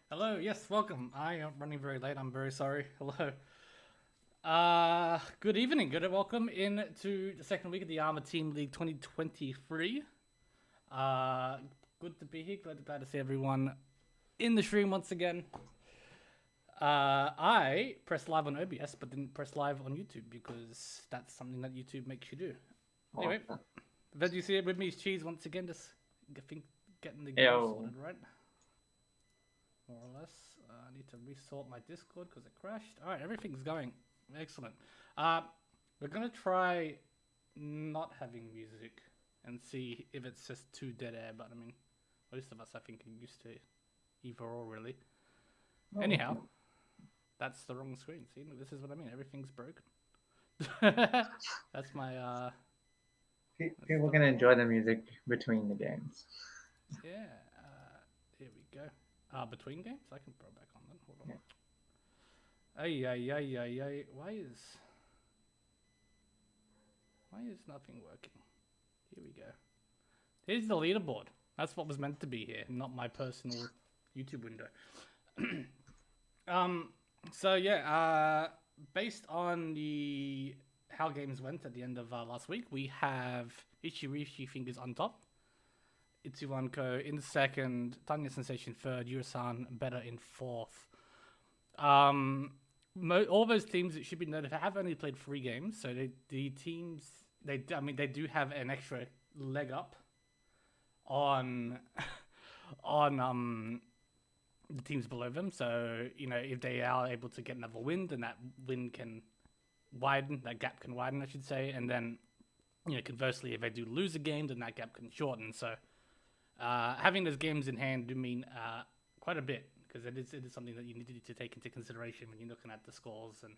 Hello, yes, welcome. I am running very late. I'm very sorry. Hello. Good evening. Good welcome into the second week of the ARMA Team League 2023. Uh, Good to be here. Glad to see everyone in the stream once again. I pressed live on OBS, but didn't press live on YouTube because that's something that YouTube makes you do. Anyway, Oh, glad you see it with me is Cheese once again. Just getting the game yo. sorted, right? More or less. I need to resort my Discord because it crashed. All right, everything's going. Excellent. Uh, we're gonna try not having music and see if it's just too dead air. But I mean, most of us I think are used to either or really. Anyhow, Oh. that's the wrong screen. See, this is what I mean. Everything's broken. That's my that's People the can wrong. enjoy the music between the games. Yeah. Here we go. Between games, I can throw back on then. Hold on. Yeah. Ay ay ay ay ay. Why is nothing working? Here we go. Here's the leaderboard. That's what was meant to be here, not my personal YouTube window. um. So yeah. Based on the how games went at the end of last week, we have Riichi fingers on top. Itsuwanko in second, Tanya Sensation third, Yurasan better in fourth. Um, all those teams that should be noted have only played 3 games, so the teams they do have an extra leg up on on the teams below them. So if they are able to get another win, then that win can widen, that gap can widen, I should say, and then conversely, if they do lose a game, then that gap can shorten. So having those games in hand do mean quite a bit because it is something that you need to take into consideration when you're looking at the scores and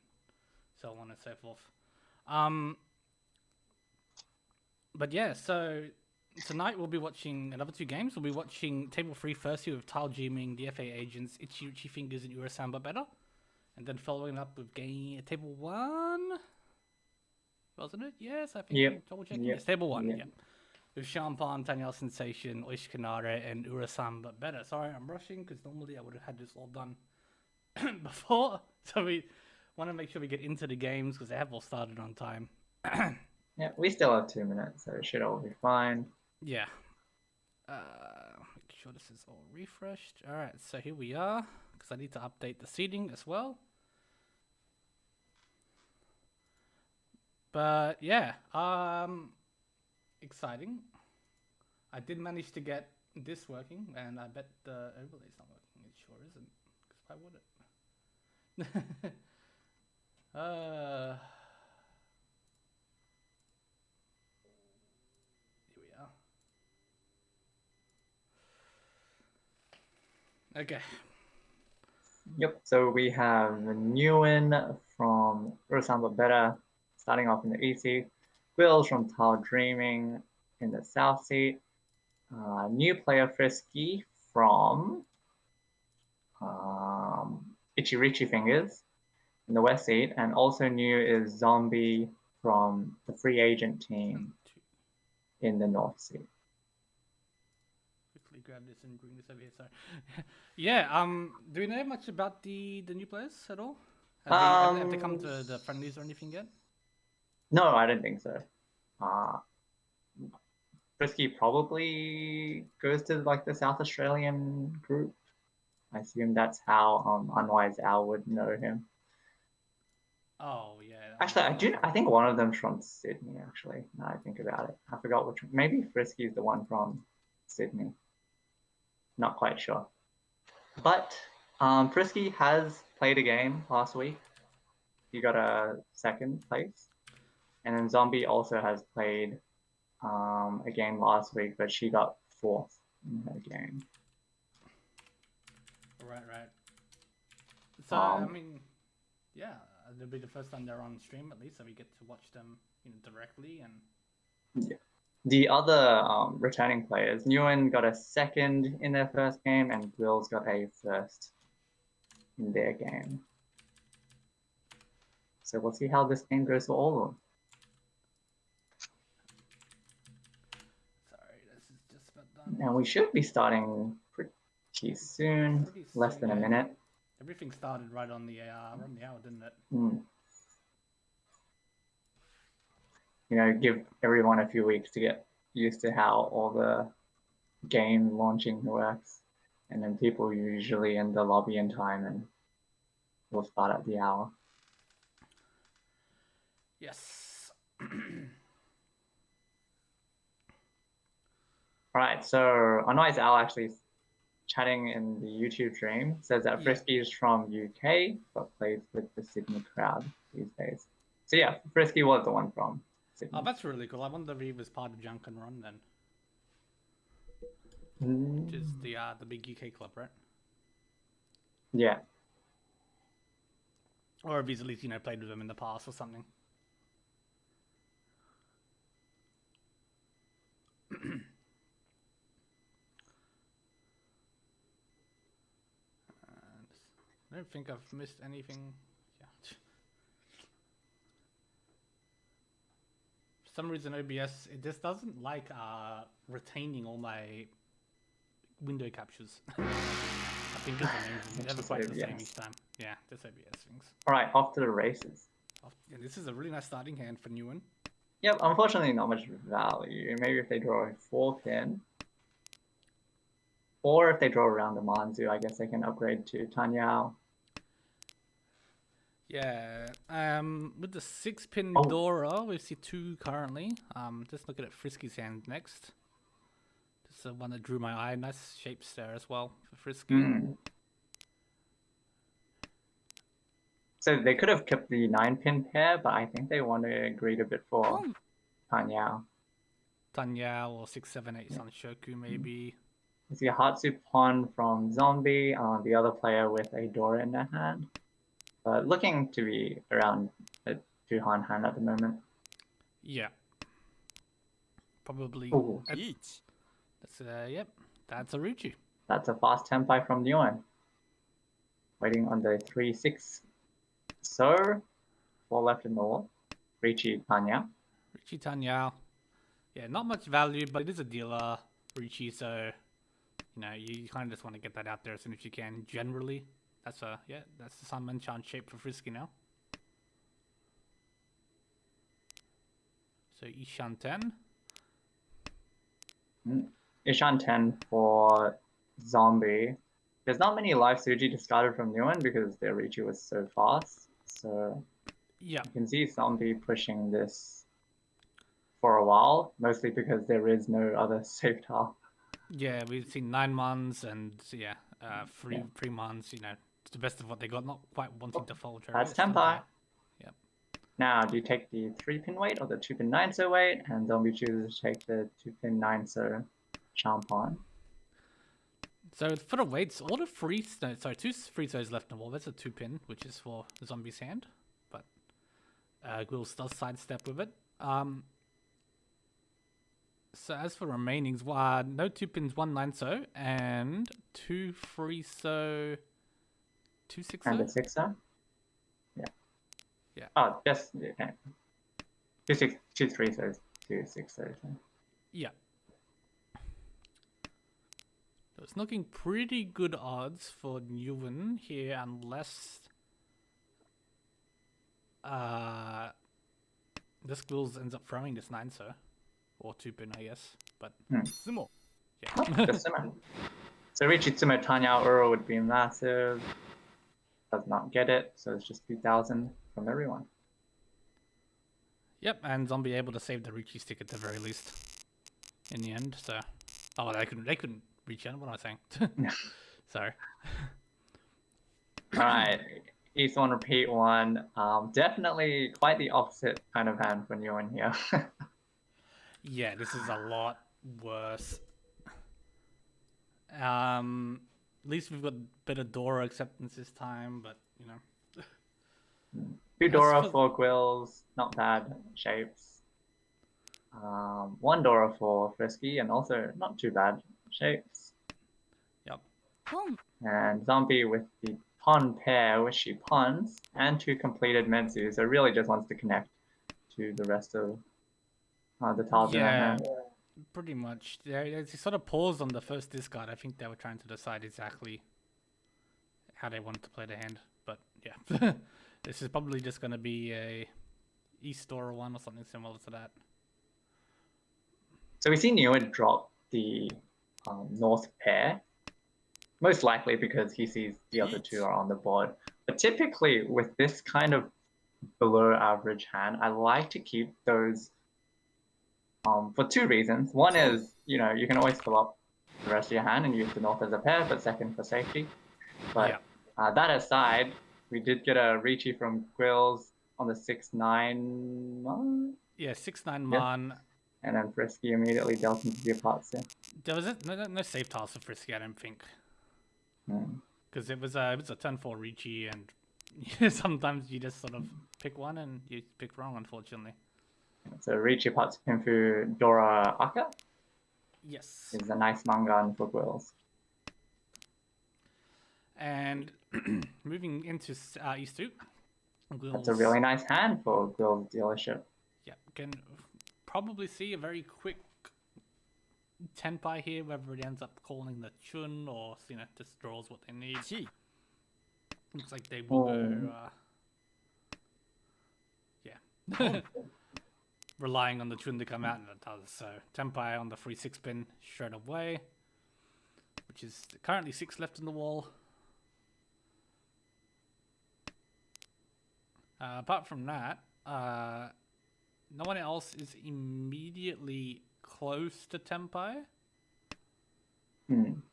so on and so forth. But yeah, so tonight we'll be watching another 2 games. We'll be watching Table 3 first here with Tile Dreaming, the FA Agents, Ichi Fingers, and Urasamba Better. And then following up with Table 1. Wasn't it? Yes, I think I'm Yep. double checking. Yep. Yes, Table 1, Yep. yeah. With Champagne, Danielle Sensation, Oishkanare, and Urasamba Better. Sorry, I'm rushing because normally I would have had this all done before. So we want to make sure we get into the games because they have all started on time. Yeah. We still have 2 minutes, so it should all be fine. Yeah. Make sure this is all refreshed. All right, so here we are because I need to update the seating as well. But yeah, exciting. I did manage to get this working, and I bet the overlay's not working. It sure isn't. Because why would it? Here we are. Okay. Yep. So we have Nguyen from Urasamba Better starting off in the east seat. Wills from Tile Dreaming in the south seat. New player Frisky from Ichirichi Fingers in the west seat, and also new is Zombie from the free agent team in the north seat. Quickly grab this and bring this over here. Sorry. Yeah. Do we know much about the new players at all? Have they come to the friendlies or anything yet? No, I don't think so. Frisky probably goes to like the South Australian group. I assume that's how Unwise Al would know him. Oh yeah. Actually, I think one of them's from Sydney. Actually, now I think about it, I forgot which one. Maybe Frisky's the one from Sydney. Not quite sure. But Frisky has played a game last week. He got a second place, and then Zombie also has played a game last week, but she got fourth in her game. Right. So I mean, yeah, it'll be the first time they're on stream at least, so we get to watch them directly and. Yeah. The other returning players, Nguyen got a second in their first game, and Wills got a first in their game. So we'll see how this game goes for all of them. Sorry, this is just about done. And we should be starting Riichi soon. Pretty Less soon, than a yeah. minute. Everything started right on the hour, didn't it? You know, give everyone a few weeks to get used to how all the game launching works, and then people usually in the lobby in time, and we'll start at the hour. Yes. Alright, so Unwise Al actually chatting in the YouTube stream says that Frisky is from UK but plays with the Sydney crowd these days. So yeah, Frisky was the one from Sydney. Oh, that's really cool. I wonder if he was part of Junk and Run then. Which is the big UK club, right? Yeah. Or if he's at least, played with them in the past or something. I don't think I've missed anything. Yeah. For some reason, OBS, it just doesn't like retaining all my window captures. I think it's amazing. Never quite the same each time. Yeah, just OBS things. Alright, off to the races. Yeah, this is a really nice starting hand for Nguyen. Yep, unfortunately not much value. Maybe if they draw a 4-pin. Or if they draw around the Manzu, I guess they can upgrade to Tanyao. Yeah, with the 6-pin Dora, we see 2 currently. Just looking at Frisky's hand next. This is the one that drew my eye. Nice shapes there as well for Frisky. So they could have kept the 9-pin pair, but I think they want to agree a bit for Tanyao. Tanyao or 6, 7, 8 Sanshoku maybe. You see a Hatsu Pawn from Zombie, the other player with a Dora in their hand. Looking to be around a 2-Han hand at the moment. Yeah. Probably. Each. That's yep. That's a Riichi. That's a fast tempi from Nguyen. Waiting on the 3-6. So, 4 left in the wall. Riichi Tanyao. Riichi Tanyao. Yeah, not much value, but it is a dealer, Riichi, so you kind of just want to get that out there as soon as you can. Generally, that's the Sun Mahjong shape for Frisky now. So Ishan 10. Ishan 10 for Zombie. There's not many live Suji discarded from Nguyen because their Riichi was so fast. So yeah, you can see Zombie pushing this for a while, mostly because there is no other safe tile. Yeah, we've seen 9 months and 3 months. It's the best of what they got. Not quite wanting to fold. That's tempi. Yep. Now, do you take the 3-pin weight or the 2-pin 9-so weight? And Zombie chooses to take the 2-pin 9-so Champon. So for the weights, all the 2 free throws left in the wall. That's a 2-pin, which is for the Zombie's hand. But Gwils does sidestep with it. So as for remainings, no 2-pins, 1 9-so, and 2 free-so, 2 6-so? And a 6-so? Yeah. Yeah. Oh, just, okay. 2 3-sos, 2 6-sos. Yeah. So it's looking pretty good odds for Nguyen here, unless this Gwils ends up throwing this 9-so. Or 2-pin, I guess, but Sumo. Yeah. Just Sumo. So Riichi Tsumo Tanyao Uro would be massive. Does not get it, so it's just 2,000 from everyone. Yep, and Zombie able to save the Riichi stick at the very least. In the end, so they couldn't reach out. What am I saying? Sorry. Alright. East 1, repeat 1. Definitely quite the opposite kind of hand for Nguyen here. Yeah, this is a lot worse. At least we've got better Dora acceptance this time, but 2 Dora, 4 Gwils, not bad shapes. 1 Dora for Frisky, and also not too bad shapes. Yep. And Zombie with the Pon pair, which she pons, and 2 completed Metsu, so really just wants to connect to the rest of the tiles in her hand. Pretty much. They sort of paused on the first discard. I think they were trying to decide exactly how they wanted to play the hand. But yeah, this is probably just going to be a East Aura one or something similar to that. So we see Nguyen drop the North pair, most likely because he sees the other two are on the board. But typically with this kind of below average hand, I like to keep those for two reasons. One is, you can always fill up the rest of your hand and use the North as a pair, but second for safety. But that aside, we did get a Riichi from Grills on the 6/9 Mon. Yeah, 6/9 Mon. And then Frisky immediately dealt into the parts. Yeah. There was no safe tiles for Frisky, I don't think. Because it was a turn 4 Riichi, and sometimes you just sort of pick one and you pick wrong, unfortunately. So Riichi pots Pinfu Dora Aka. Yes. Is a nice mangan for Grills. And moving into East 2. That's a really nice hand for Grills dealership. Yeah, can probably see a very quick Tenpai here, whether it ends up calling the Chun or just draws what they need. Looks like they will go relying on the Chun to come out, and it does. So Tenpai on the 3/6 pin straight away, which is currently 6 left in the wall. Apart from that, no one else is immediately close to Tenpai.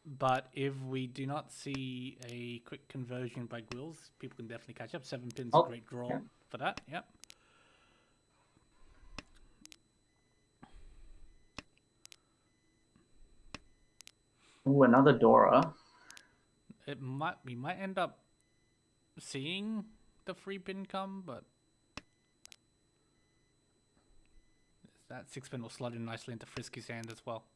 But if we do not see a quick conversion by Gwills, people can definitely catch up. 7 pins, a great draw for that. Yep. Ooh, another Dora. We might end up seeing the 3 pin come, but that 6 pin will slot in nicely into Frisky's hand as well.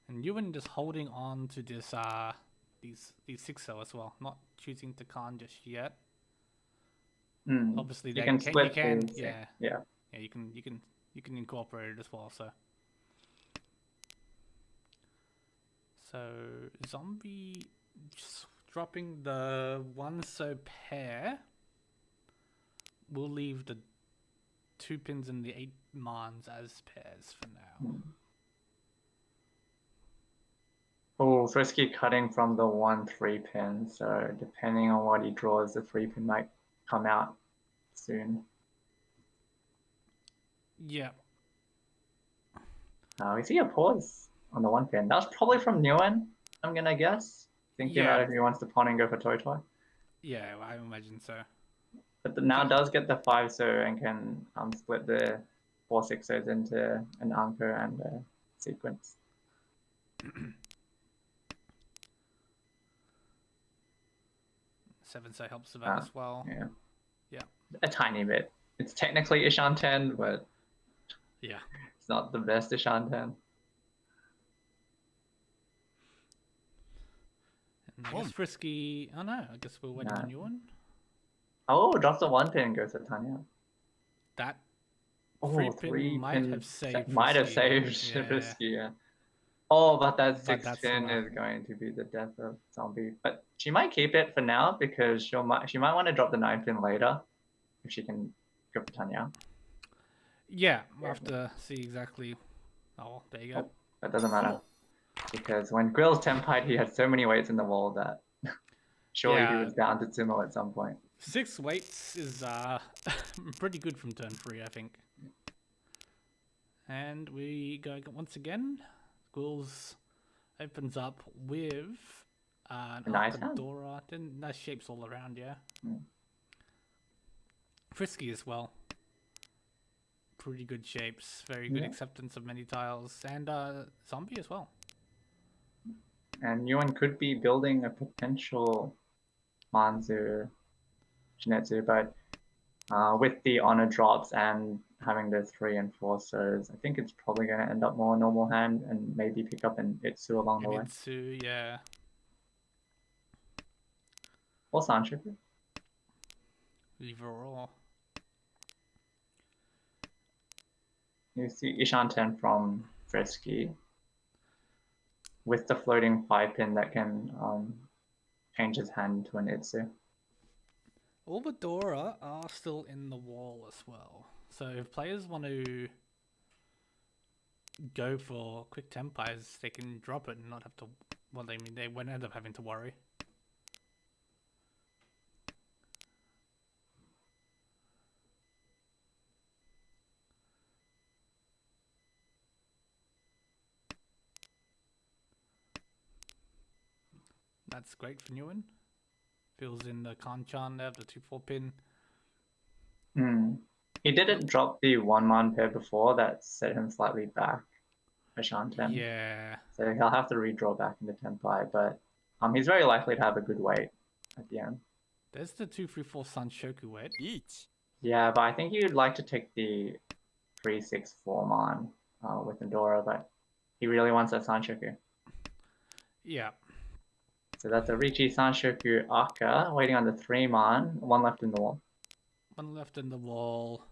And Ewan just holding on to this these 6-0 as well, not choosing to Khan just yet. Obviously, you can split. Yeah, you can incorporate it as well. So Zombie just dropping the 1-so pair. We'll leave the 2 pins and the 8 Mons as pairs for now. Oh, Frisky cutting from the 1/3 pin. So depending on what he draws, the 3 pin might come out soon. Yeah. We see a pause on the 1 pin. That was probably from Nguyen, I'm gonna guess. Thinking about if he wants to pawn and go for Toy. Yeah, I imagine so. But now does get the 5-so and can split the 4/6-sos into an anchor and a sequence. 7-so helps with that as well. Yeah. A tiny bit. It's technically Ishan 10, but yeah, it's not the best Ishan 10. And I guess Frisky. Oh no, I guess we're waiting on Yuan. Oh, drops the 1 pin and goes to Tanya. That 3 pin might have saved. Might have saved Frisky, yeah. Oh, but that 6 pin is going to be the death of Zombie. But she might keep it for now because she might want to drop the 9 pin later if she can go for Tanya. Yeah, we'll have to see exactly. Oh, there you go. Oh, that doesn't matter. Because when Grill's Tenpai, he had so many weights in the wall that surely he was down to Tsumo at some point. 6 weights is pretty good from turn 3, I think. And we go once again. Gwills opens up with an nice Dora. Nice shapes all around, yeah. Frisky as well. Pretty good shapes. Very good acceptance of many tiles. And Zombie as well. And Yuan could be building a potential Manzu Shinetsu, but with the honor drops and having the 3 and 4-sos, I think it's probably going to end up more normal hand and maybe pick up an Itsu along the way. Itsu, yeah. Or Sanshipper. Either or. You see Ishanten from Frisky with the floating 5-pin that can change his hand to an Itsu. All the Dora are still in the wall as well. So if players want to go for quick tempos, they can drop it and not have to. Well, they won't end up having to worry. That's great for Nguyen. Fills in the Kanchan there, the 2-4 pin. He didn't drop the 1-man pair before, that set him slightly back, Ashanten. Yeah. So he'll have to redraw back into Tenpai, but he's very likely to have a good weight at the end. There's the 2-3-4 Sanshoku weight. Yeah, but I think you'd like to take the 3-6 4-man with Endora, but he really wants that Sanshoku. Yeah. So that's a Riichi Sanshoku Aka waiting on the 3-man, one left in the wall. One left in the wall.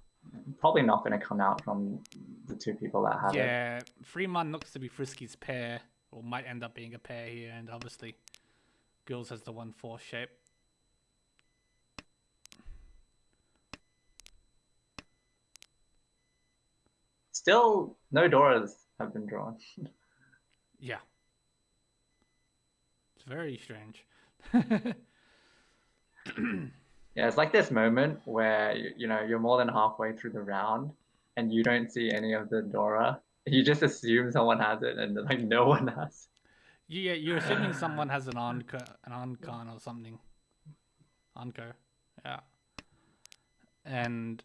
Probably not going to come out from the two people that have it. Yeah, 3-man looks to be Frisky's pair, or might end up being a pair here, and obviously Girls has the 1-4 shape. Still, no Doras have been drawn. Yeah. It's very strange. Yeah, it's like this moment where you're more than halfway through the round and you don't see any of the Dora. You just assume someone has it, and like no one has. Yeah, you're assuming someone has an Ankan or something. Anko, yeah. And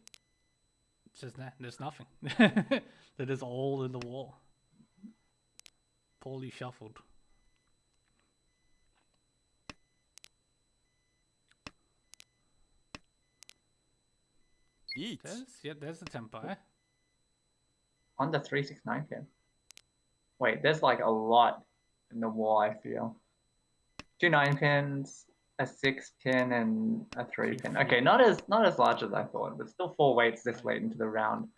just there's nothing. That is all in the wall. Poorly shuffled. There's the tempo. On the 369 pin. Wait, there's like a lot in the wall, I feel. 2 9-pins, a 6-pin, and a 3-pin. Okay, not as large as I thought, but still 4 weights this late into the round.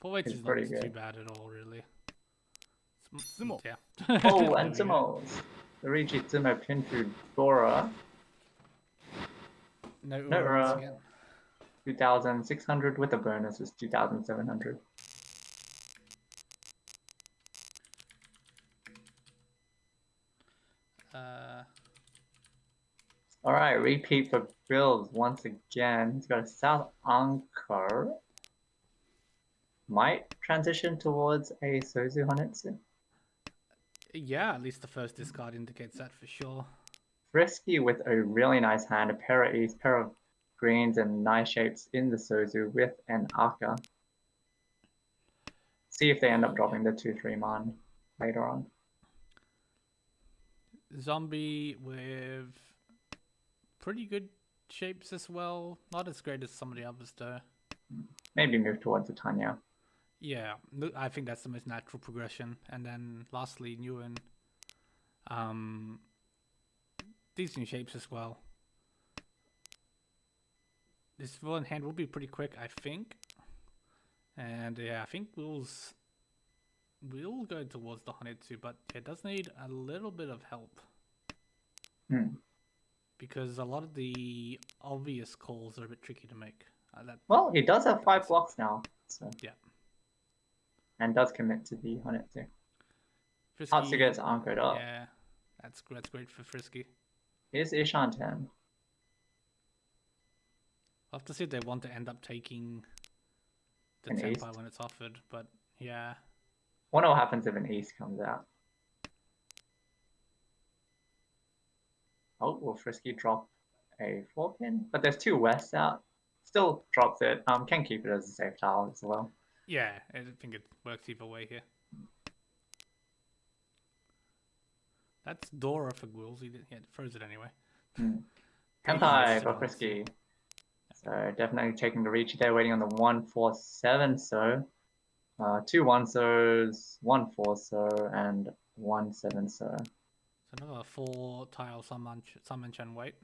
4 weights is not too bad at all, really. Yeah. Oh, and Tsumos. The Riichi Tsumo pin through Dora. No Ura again. 2,600 with a bonus is 2,700. All right, repeat for Bills once again. He's got a South Anchor. Might transition towards a Sozu Honetsu. Yeah, at least the first discard indicates that for sure. Frisky with a really nice hand, a pair of East, pair of greens, and nice shapes in the Sozu with an Aka. See if they end up dropping the 2-3 later on. Zombie with pretty good shapes as well. Not as great as some of the others though. Maybe move towards the Tanya. Yeah, I think that's the most natural progression. And then lastly, Nguyen. Decent shapes as well. This one hand will be pretty quick, I think. And yeah, I think we'll go towards the Honetsu, but it does need a little bit of help. Because a lot of the obvious calls are a bit tricky to make. Well, he does have 5 blocks now. So. Yeah. And does commit to the Honetsu. Frisky Hatsu gets anchored up. Yeah, that's great for Frisky. Here's Ishanten. I'll have to see if they want to end up taking the tempo when it's offered, but yeah. Wonder what happens if an East comes out. Oh, will Frisky drop a 4-pin? But there's 2 Wests out. Still drops it. Can keep it as a safe tile as well. Yeah, I think it works either way here. That's Dora for Gwills. He froze it anyway. Tenpai for Frisky. So definitely taking the Riichi there, waiting on the 1-4-7 so. 2 1-sos, 1-4-so, and 1-7-so. So another 4 tile Sunman weight.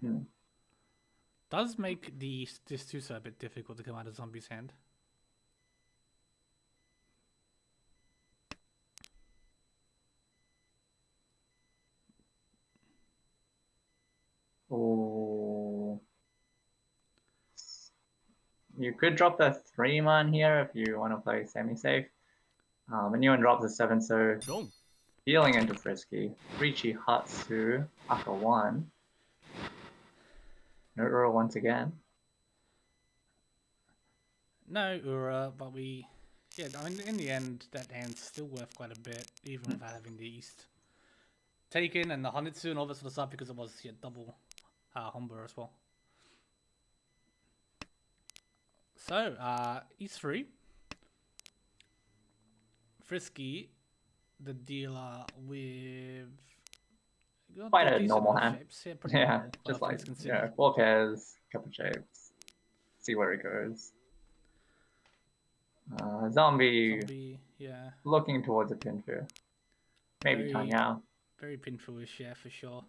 Does make this Tusa a bit difficult to come out of Zombie's hand. Oh. You could drop the 3-man here if you want to play semi-safe. And Yuan drops a 7, so healing into Frisky. Riichi Hatsu, Aka 1. No Ura once again. No Ura, but we... Yeah, I mean, in the end, that hand's still worth quite a bit, even without having the East taken and the Hanitsu and all that sort of stuff, because it was double Humber as well. So, E3. Frisky, the dealer with... Quite a normal hand. Shapes. Yeah, normal, just like, 4 pairs, couple shapes. See where it goes. Zombie, yeah. Looking towards a Pinfu. Maybe Tanyao. Very Pinfu-ish, yeah, for sure.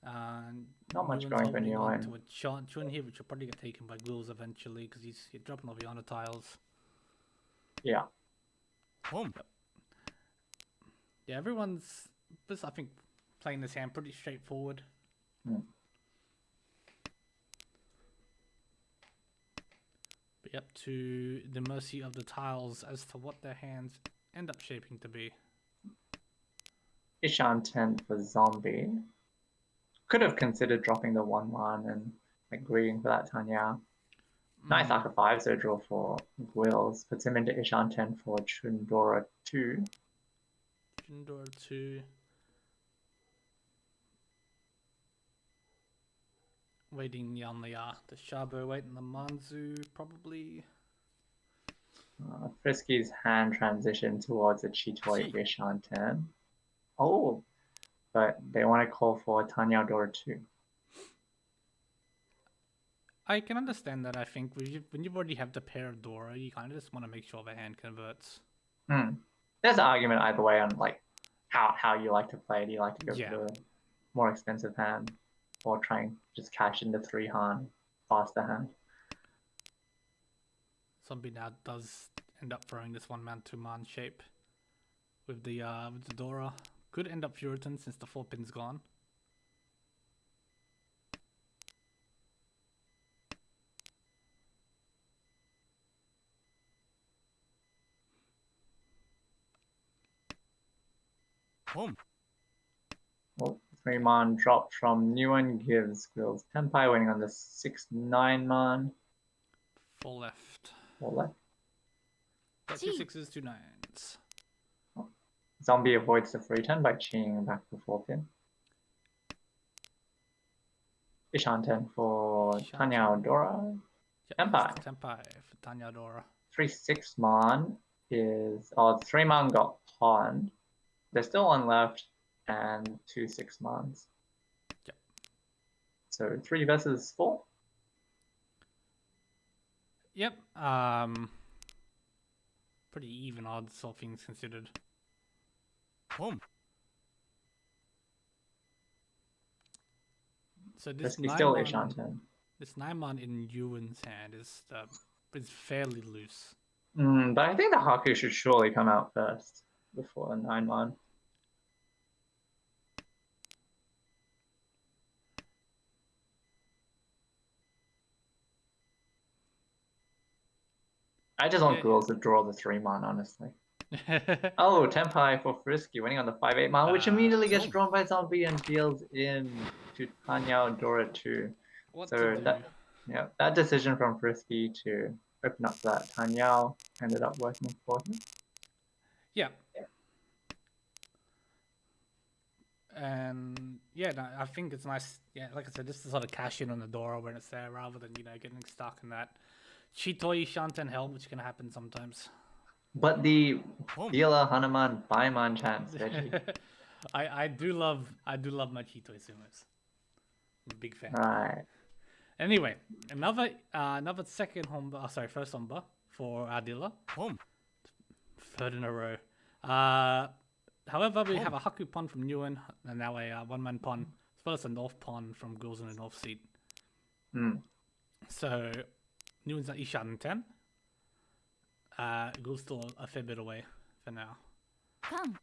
Not much going for Yuan. To a Chun here, which will probably get taken by Ghouls eventually, because he's dropping all the honor tiles. Yeah. Yeah, everyone's, I think, playing this hand pretty straightforward. Be up to the mercy of the tiles as to what their hands end up shaping to be. Ishan 10 for Zombie. Could have considered dropping the 1-1 and agreeing for that Tanya. Nice Aka 5, so draw for Gwills. Puts him into Ishan 10 for Chundora 2. Chundora 2. Waiting on the Shabo, waiting the Manzu, probably. Frisky's hand transition towards a Chitoi Ishan 10. Oh, but they want to call for Tanya Dora 2. I can understand that. I think when you already have the pair of Dora, you kind of just want to make sure the hand converts. There's an argument either way on like how you like to play. Do you like to go for the more expensive hand, or try and just cash in the 3 hand faster hand? Zombie now does end up throwing this 1-man 2-man shape with the Dora. Could end up Puritan since the 4-pin's gone. Well, 3-man drop from Nguyen gives Grills Tenpai, winning on the 6-9-man. 4 left. 4 left. 2 6s, 2 9s. Zombie avoids the 3-10 by cheating back the 4-pin. Ishan 10 for Tanya Dora. Tenpai. Tenpai for Tanya Dora. 3-6-man is... Oh, 3-man got pawned. There's still 1 left and 2 6-mans. Yep. So 3 versus 4. Yep. Pretty even odds, all things considered. So this 9-man in Yuan's hand is fairly loose. But I think the Haku should surely come out first before the 9-man. I just want Ghouls to draw the 3-man, honestly. Oh, Tenpai for Frisky, winning on the 5-8-man, which immediately gets drawn by Zombie and deals in to Tanya Dora 2. That decision from Frisky to open up that Tanya ended up working for him. Yeah. And I think it's nice. Yeah, like I said, just to sort of cash in on the Dora when it's there, rather than getting stuck in that Chitoi Shanten hell, which can happen sometimes. But the Dealer Hanuman Baiman chance, I do love my Chitoi sumos. I'm a big fan. Right. Anyway, another second Humber, first Humber for our dealer. 3rd in a row. However, we have a Haku Pon from Nguyen and now a 1-man Pon well as a north pawn from Ghoul's in the north seat. Hmm. So Nguyen's at Ishan 10. Ghoul's still a fair bit away for now. Come.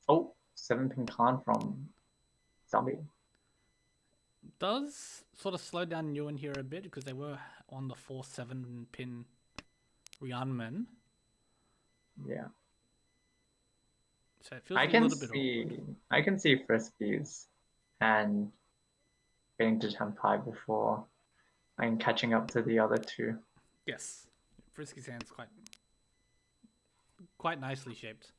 Oh, 7-pin Khan from Zombie. Does sort of slow down Nguyen here a bit because they were on the 4-7 pin Ryanman. Yeah. So it feels I a can little bit awkward. I can see Frisky's and getting to Tempai before and catching up to the other two. Yes. Frisky's hand's quite nicely shaped.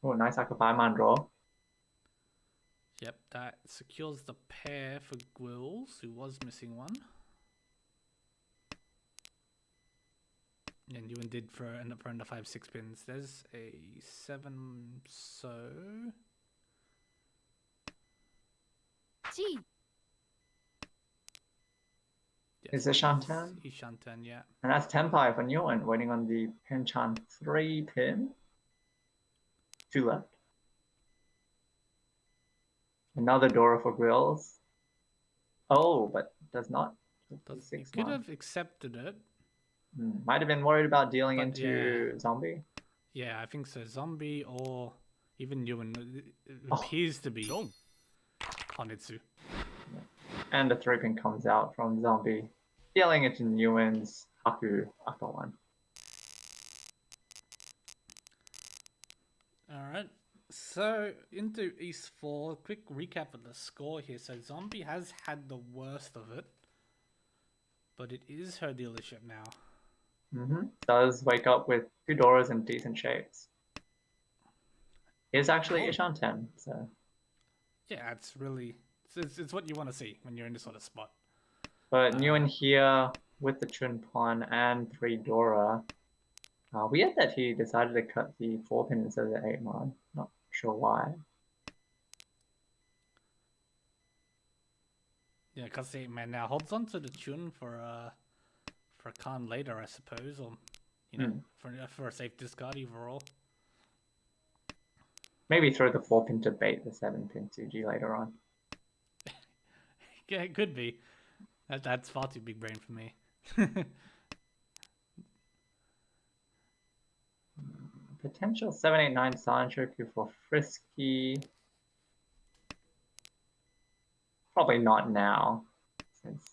Oh, nice Akabaiman draw. Yep, that secures the pair for Gwills, who was missing one. And Ewan did end up throwing the 5-6 pins. There's a 7, so... G. Yes, Is it Shantan? Ishantan, yeah. And that's Tempai for Nguyen, waiting on the Pinchan 3 pin. 2 left. Another Dora for Grills. Oh, but does not. You could have accepted it. Might have been worried about dealing But into Zombie. Yeah, I think so. Zombie or even Nguyen. It appears to be Honitsu. And the 3-pin comes out from Zombie, dealing into Nguyen's Haku upper one. Alright, so into East 4. Quick recap of the score here. So Zombie has had the worst of it, but it is her dealership now. Does wake up with 2 Doras in decent shapes. Is actually Ishan 10, so. Yeah, it's really it's what you want to see when you're in this sort of spot. But Nguyen here with the Chun Pawn and 3 Dora. Weird that he decided to cut the 4-pin instead of the 8-man. Not sure why. Yeah, because the 8-man now holds on to the Chun for Khan later, I suppose, or you know, for a safe discard overall. Maybe throw the 4-pin to bait the 7-pin 2G later on. Yeah, it could be. That's far too big brain for me. Potential 789 Sanchoku for Frisky. Probably not now, since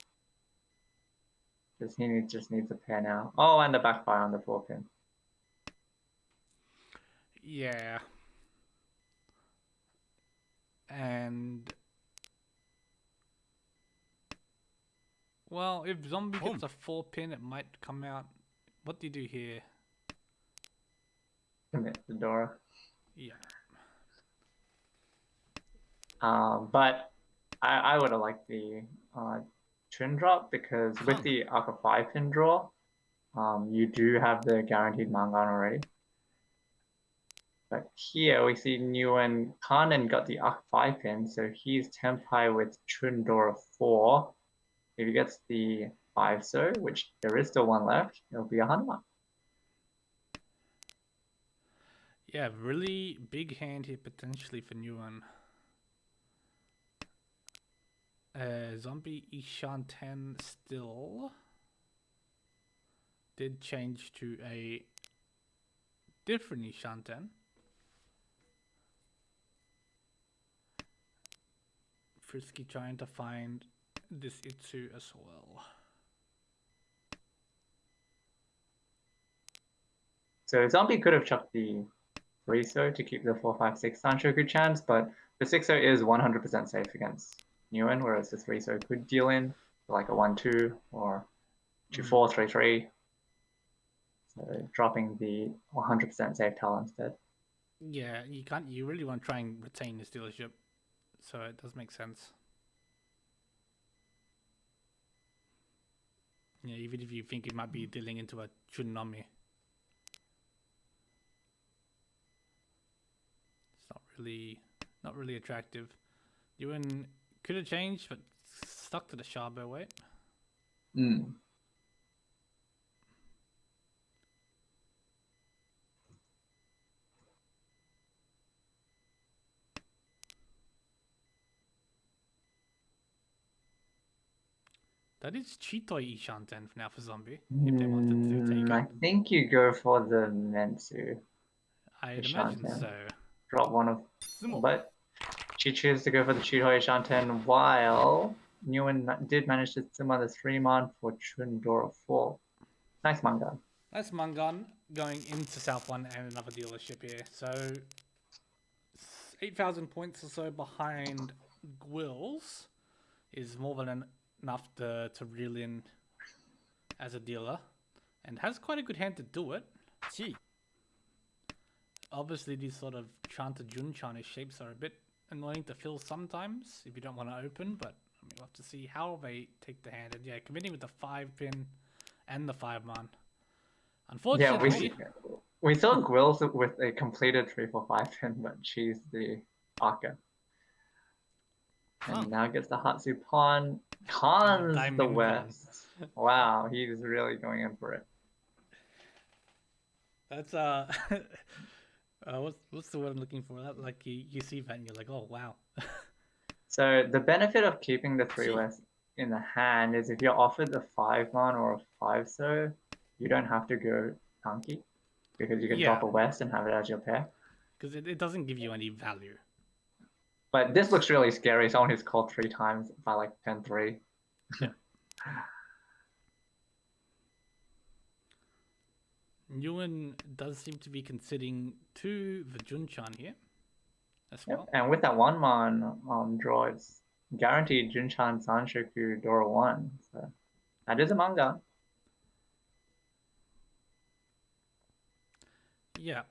he just needs a pair now. Oh, and the backfire on the 4-pin. Yeah. And well, if Zombie gets a 4-pin, it might come out. What do you do here? Commit the Dora. Yeah. But I would have liked the Chun drop because with the Aka 5-pin draw, you do have the guaranteed Mangan already. But here we see Nguyen Kanan got the Aka 5-pin, so he's Tempai with Chun Dora 4. If he gets the 5-so, which there is still one left, it'll be a Hanuman. Yeah, really big hand here potentially for Nguyen. Zombie Ishan 10 still did change to a different Ishan 10. Frisky trying to find this Itsu as well. So Zombie could have chucked the 3-so to keep the 4-5-6 Sanchoku chance, but the 6-so is 100% safe against Nguyen, whereas the 3-so could deal in like a 1-2 or 2-4, 3-3. So dropping the 100% safe tile instead. Yeah, you really want to try and retain this dealership, so it does make sense. Yeah, even if you think it might be dealing into a Chunami. It's not really attractive. Yuan could have changed, but stuck to the Shabo weight. That is Chitoi Ishanten now for Zombie. If they wanted to take I it, think you go for the Mensu. I'd imagine Ishanten. so. Drop one of, Sumo. but she chooses to go for the Chitoi Ishanten while Nguyen did manage to summon the 3-man for Chundora 4. Nice manga. That's Mangan going into South One and another dealership here. So 8,000 points or so behind Gwills is more than enough to reel in as a dealer, and has quite a good hand to do it. Gee. Obviously, these sort of Chan to Junchan shapes are a bit annoying to fill sometimes if you don't want to open, but we'll have to see how they take the hand. And yeah, committing with the 5-pin and the 5-man. Unfortunately, we saw Gwills with a completed 3-4-5 pin, but she's the Aka. And now gets the Hatsu pawn. Cons the Diamond West. Wow, he's really going in for it. That's what's the word I'm looking for? That, like you see that and you're like, oh wow. So the benefit of keeping the 3 West in the hand is if you're offered a 5-man or a 5-so, you don't have to go Tanki because you can drop a West and have it as your pair. Because it doesn't give you any value. But this looks really scary. Someone who's called 3 times by like 10-3. Yeah. Nguyen does seem to be conceding to the Junchan here as well. And with that 1-man draw, it's guaranteed Junchan Sanshoku Dora 1. So that is a manga. Yeah.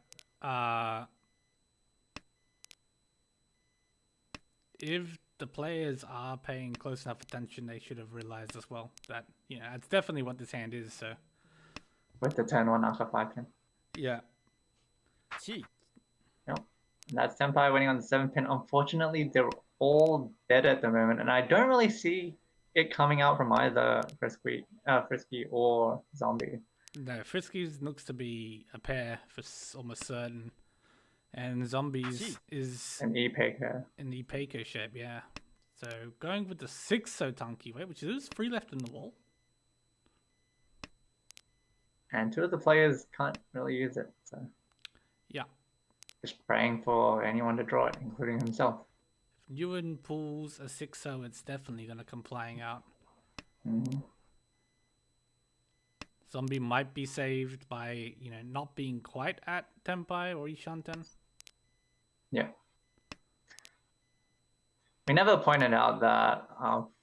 If the players are paying close enough attention, they should have realized as well that, you know, it's definitely what this hand is, so. With the turn 1 Aka 5 pin. Yeah. Gee. Yep. And that's Senpai winning on the 7-pin. Unfortunately, they're all dead at the moment, and I don't really see it coming out from either Frisky or Zombie. No, Frisky's looks to be a pair for almost certain. And Zombies is an E-Paker. In the E-Paker shape, yeah. So going with the 6-so Tanki weight, which is 3 left in the wall. And 2 of the players can't really use it, so. Yeah. Just praying for anyone to draw it, including himself. If Ewan pulls a 6-so, it's definitely going to come flying out. Mm-hmm. Zombie might be saved by, you know, not being quite at Tenpai or Ishanten. Yeah. We never pointed out that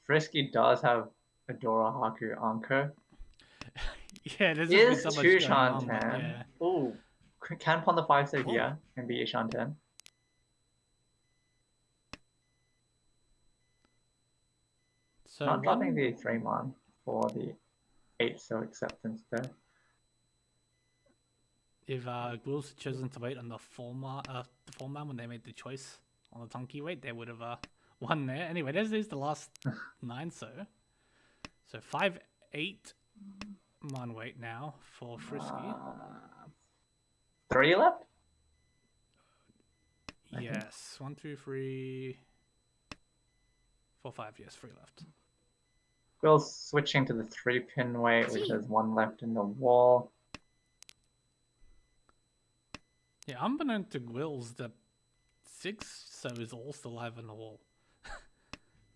Frisky does have a Dora Haku Anko. Yeah, there's is so much 2 going on, Shanten. yeah. Oh, can pawn the 5-so here and be a Shanten. So not dropping the 3-man for the 8-so acceptance there. If Gwills had chosen to wait on the 4-man when they made the choice on the Tanki weight, they would have won there. Anyway, this is the last 9-so. So 5-8-man weight now for Frisky. 3 left? Yes. 1, 2, 3, 4, 5. Yes, 3 left. We'll switching to the 3-pin weight, which has 1 left in the wall. Yeah, unbeknown to Gwills, the 6-so is also alive on the wall.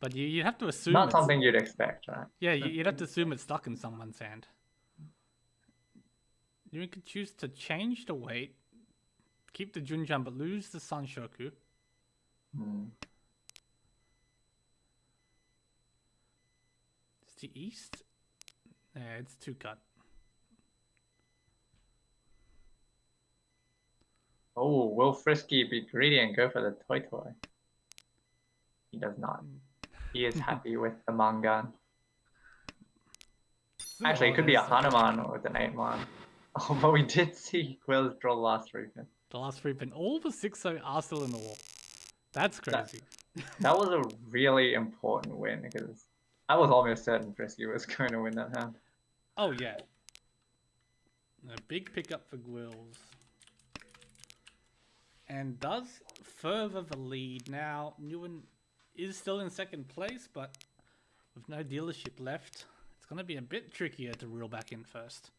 But you'd have to assume not something you'd expect, right? Yeah, you'd have to assume it's stuck in someone's hand. You could choose to change the weight, keep the Junjan, but lose the Sanshoku. It's the East? Yeah, it's 2 cut. Oh, will Frisky be greedy and go for the Toy Toy? He does not. He is happy with the Mangan. Actually, it could be a Hanuman with an 8-man. Oh, but we did see Quills draw the last 3-pin. The last 3-pin. All the 6-so are still in the wall. That's crazy. That was a really important win because I was almost certain Frisky was going to win that hand. Oh, yeah. A big pickup for Gwills. And does further the lead. Now, Nguyen is still in 2nd place, but with no dealership left, going to be a bit trickier to reel back in first.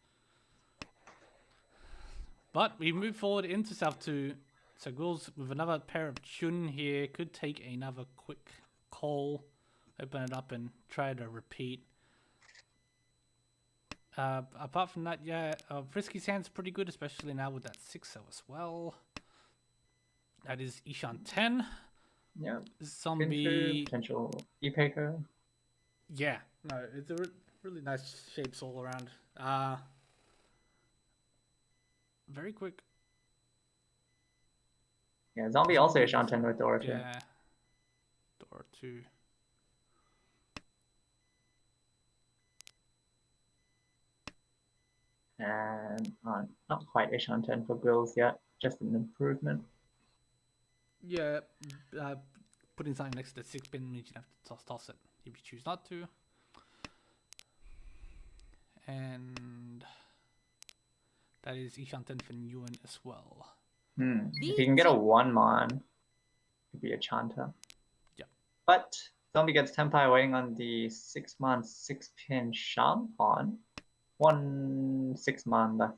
But we move forward into South 2. So Gwils with another pair of Chun here could take another quick call, open it up and try to repeat. Apart from that, yeah, Frisky's hand's pretty good, especially now with that 6-0 as well. That is Ishan 10. Yeah. Zombie. Potential E-Paker. Yeah, no, it's a really nice shapes all around. Very quick. Yeah, Zombie also Ishan 10 with Dora 2. Yeah. Dora 2. And not quite Ishan 10 for Gwils yet, just an improvement. Yeah, putting something next to the 6-pin means you have to toss it if you choose not to. And that is Ishan 10 for Nguyen as well. If you can get a 1-man, it could be a Chanter. Yeah. But Zombie gets Tenpai waiting on the 6-man 6-pin Shampon. 1 6-man left.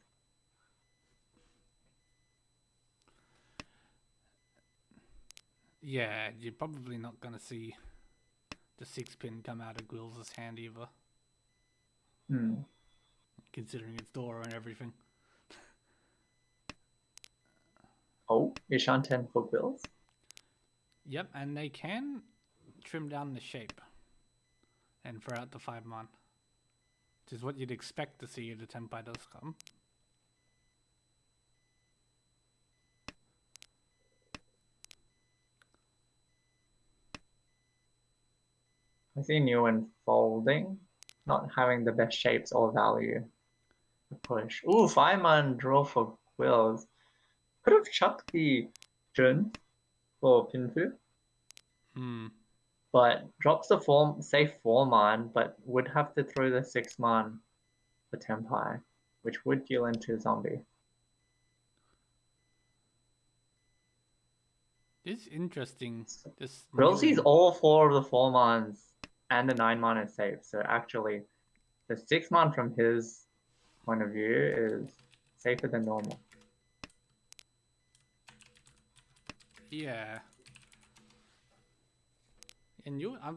Yeah, you're probably not going to see the 6-pin come out of Gwils' hand either. Considering it's Dora and everything. Oh, Ishan 10 for Gwils. Yep, and they can trim down the shape and throw out the 5-man. Which is what you'd expect to see if the Tenpai does come. I see Nguyen folding, not having the best shapes or value to push. Ooh, 5-man draw for Gwils. Could have chucked the Jun for Pinfu. But drops the safe 4-man, but would have to throw the 6-man for Tenpai, which would deal into Zombie. It's interesting. Gwils sees all 4 of the 4-mans and the 9-man is safe. So actually, the 6-man from his point of view is safer than normal. Yeah. And I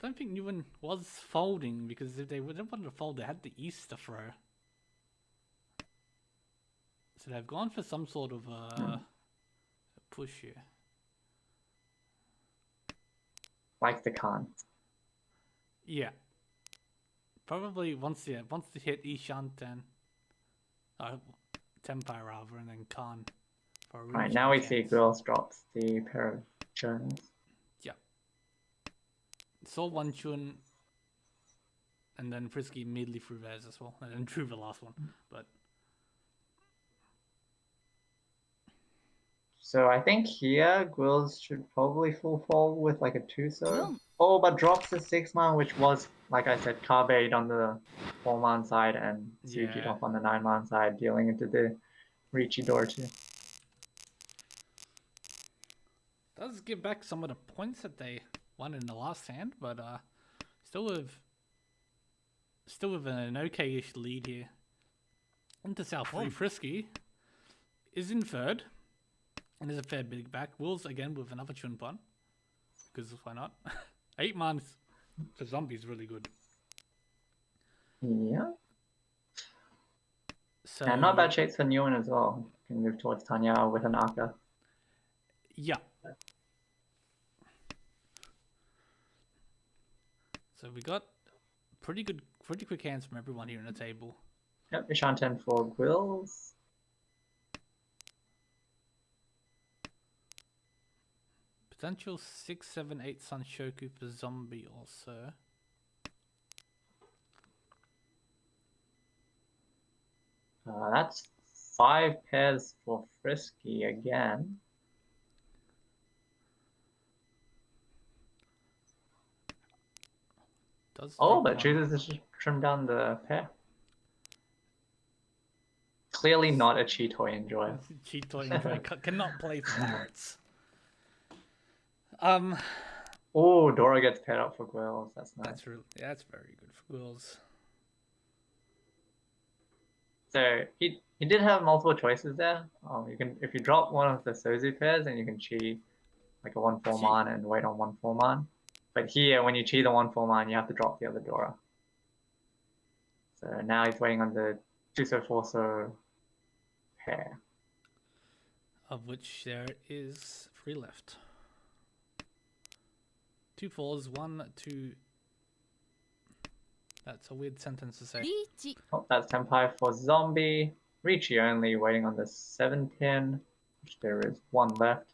don't think Nguyen was folding, because if they would have wanted to fold, they had the East to throw. So they've gone for some sort of a push here. Like the Khan. Yeah. Probably once they hit Ishan 10. Tenpai rather, and then Khan. Right, now we see Gwils drops the pair of Chuns. Yeah. Saw 1 Chun, and then Frisky immediately threw theirs as well, and then drew the last one. But so I think here Gwils should probably full fold with like a 2-so. Oh, but drops the 6-man, which was, like I said, Carbade on the 4-man side and Suji off on the 9-man side, dealing into the Riichi Dora 2. Does give back some of the points that they won in the last hand, but still with an okay-ish lead here. Into South 3, Frisky is in third, and there's a fair big back. Gwils again with another Chun Pun, because why not? 8-man for Zombie is really good. Yeah. So, and not bad shapes for Nguyen as well. Can move towards Tanya with an Aka. Yeah. So we got pretty quick hands from everyone here on the table. Yep, Ishan 10 for Gwils. Potential 6, 7, 8 Sanshoku for Zombie also. That's 5 pairs for Frisky again. But chooses to trim down the pair. Clearly not a Cheetoy enjoyer. Cheetoy enjoyer cannot play for parrots. Oh, Dora gets paired up for Gwils. That's nice. That's very good for Gwils. So he did have multiple choices there. You can if you drop one of the Sozu pairs, then you can chi like a 1/4 man and wait on 1/4 man. But here, when you chi the 1/4 man, you have to drop the other Dora. So now he's waiting on the 2-4 pair. Of which there is 3 left. 2 4s, 1 2. That's a weird sentence to say. Riichi. Oh, that's Tenpai for Zombie. Riichi only waiting on the 7 pin, which there is 1 left.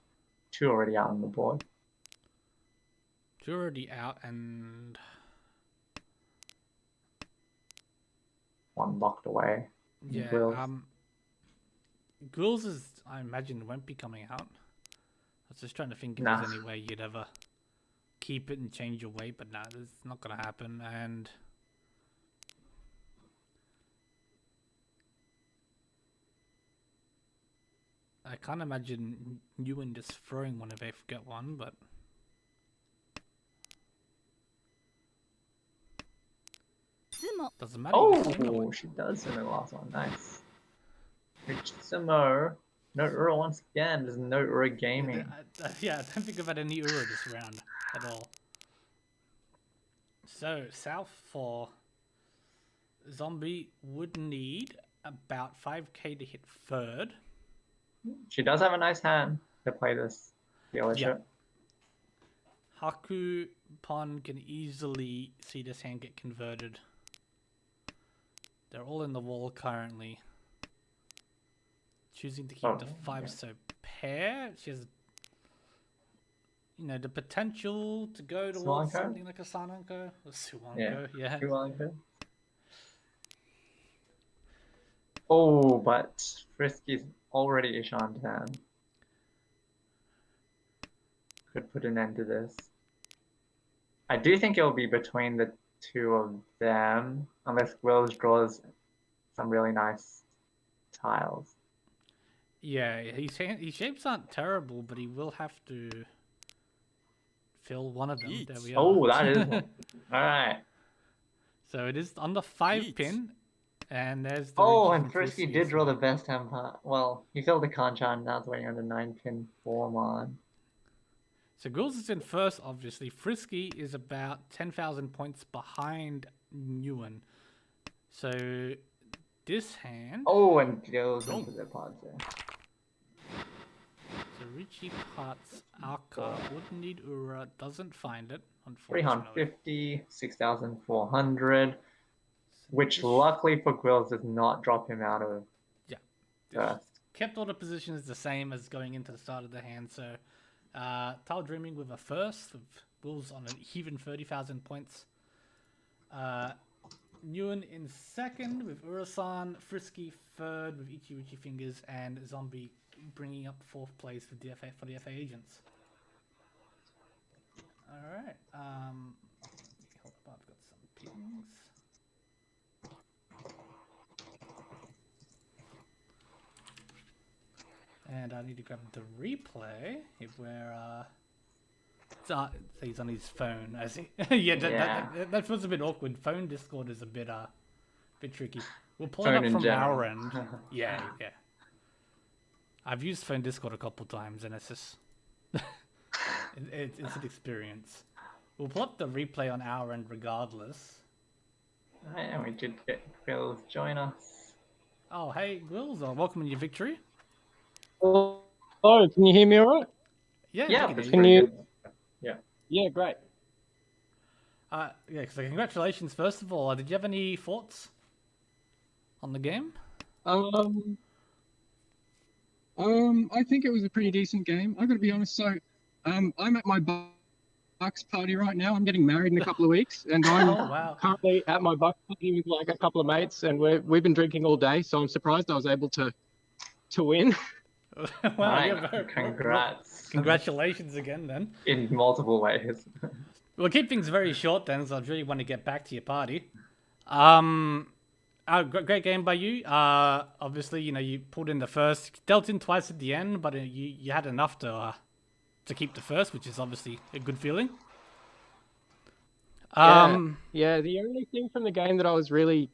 2 already out on the board. 2 already out and 1 locked away. yeah. Grills. Grills is, I imagine, won't be coming out. I was just trying to think if there's any way you'd ever keep it and change your weight, but nah, that's not gonna happen. And I can't imagine Ewan just throwing one if they forget one, but Sumo. doesn't matter. you can swing the Oh, weight. she does in the last one. Nice. Rich Sumo. No Ura once again. There's no Ura gaming. Yeah, I don't think I've had any Ura this round at all. So, South for Zombie would need about 5k to hit third. She does have a nice hand to play this dealership. Haku Pon can easily see this hand get converted. They're all in the wall currently. Choosing to keep the 5, yeah. so pair. She has, you know, the potential to go towards Suwanko? something like a Sananko or Suwanko. Yeah. Suwanko. Oh, but Frisky's already Ishan hand. Could put an end to this. I do think it'll be between the 2 of them, unless Wills draws some really nice tiles. Yeah, his shapes aren't terrible, but he will have to fill one of them. Yeet. There we are. Oh, that is one. Alright. So it is on the 5 Yeet. pin, and there's the. Oh, Riichi and from Frisky Frisky did as draw the well. best temper. Well, he filled the Kanchan, now it's waiting on the 9 pin 4 man. So Gulls is in first, obviously. Frisky is about 10,000 points behind Nguyen. So this hand. Oh, and goes into the pods there. So Riichi parts Aka would need Ura, doesn't find it, unfortunately. 350, 6,400, which This- luckily for Grills does not drop him out of Yeah. first. Kept all the positions the same as going into the start of the hand. So Tile Dreaming with a first, with Bulls on an even 30,000 points. Nguyen in second with Urasan, Frisky third with Riichi Fingers, and Zombie bringing up 4th place for the FA agents. Alright, hope I've got some pings. And I need to grab the replay if we're he's on his phone, I see. Yeah, that feels a bit awkward. Phone Discord is a bit tricky. We'll pull Phone it up in from general. our end. Yeah. I've used Phone Discord a couple times, and it's just it's an experience. We'll pull up the replay on our end regardless. And we did get Grills join us. Oh, hey, Wills, welcome in your victory. Oh, can you hear me all right? Yeah, Yeah, we that's can Can pretty you- good. Yeah. Yeah, great. yeah, so congratulations, first of all. Did you have any thoughts on the game? I think it was a pretty decent game. I got to be honest. So, I'm at my Bucks party right now. I'm getting married in a couple of weeks, and I'm Oh, wow. currently at my Bucks party with like a couple of mates, and we've been drinking all day. So I'm surprised I was able to win. Wow, Right, yeah, very- congrats. Congratulations again, then. In multiple ways. We'll keep things very short then, so I really want to get back to your party. Great game by you. Obviously, you know, you pulled in the first, dealt in twice at the end, but you had enough to keep the first, which is obviously a good feeling. Yeah, the only thing from the game that I was really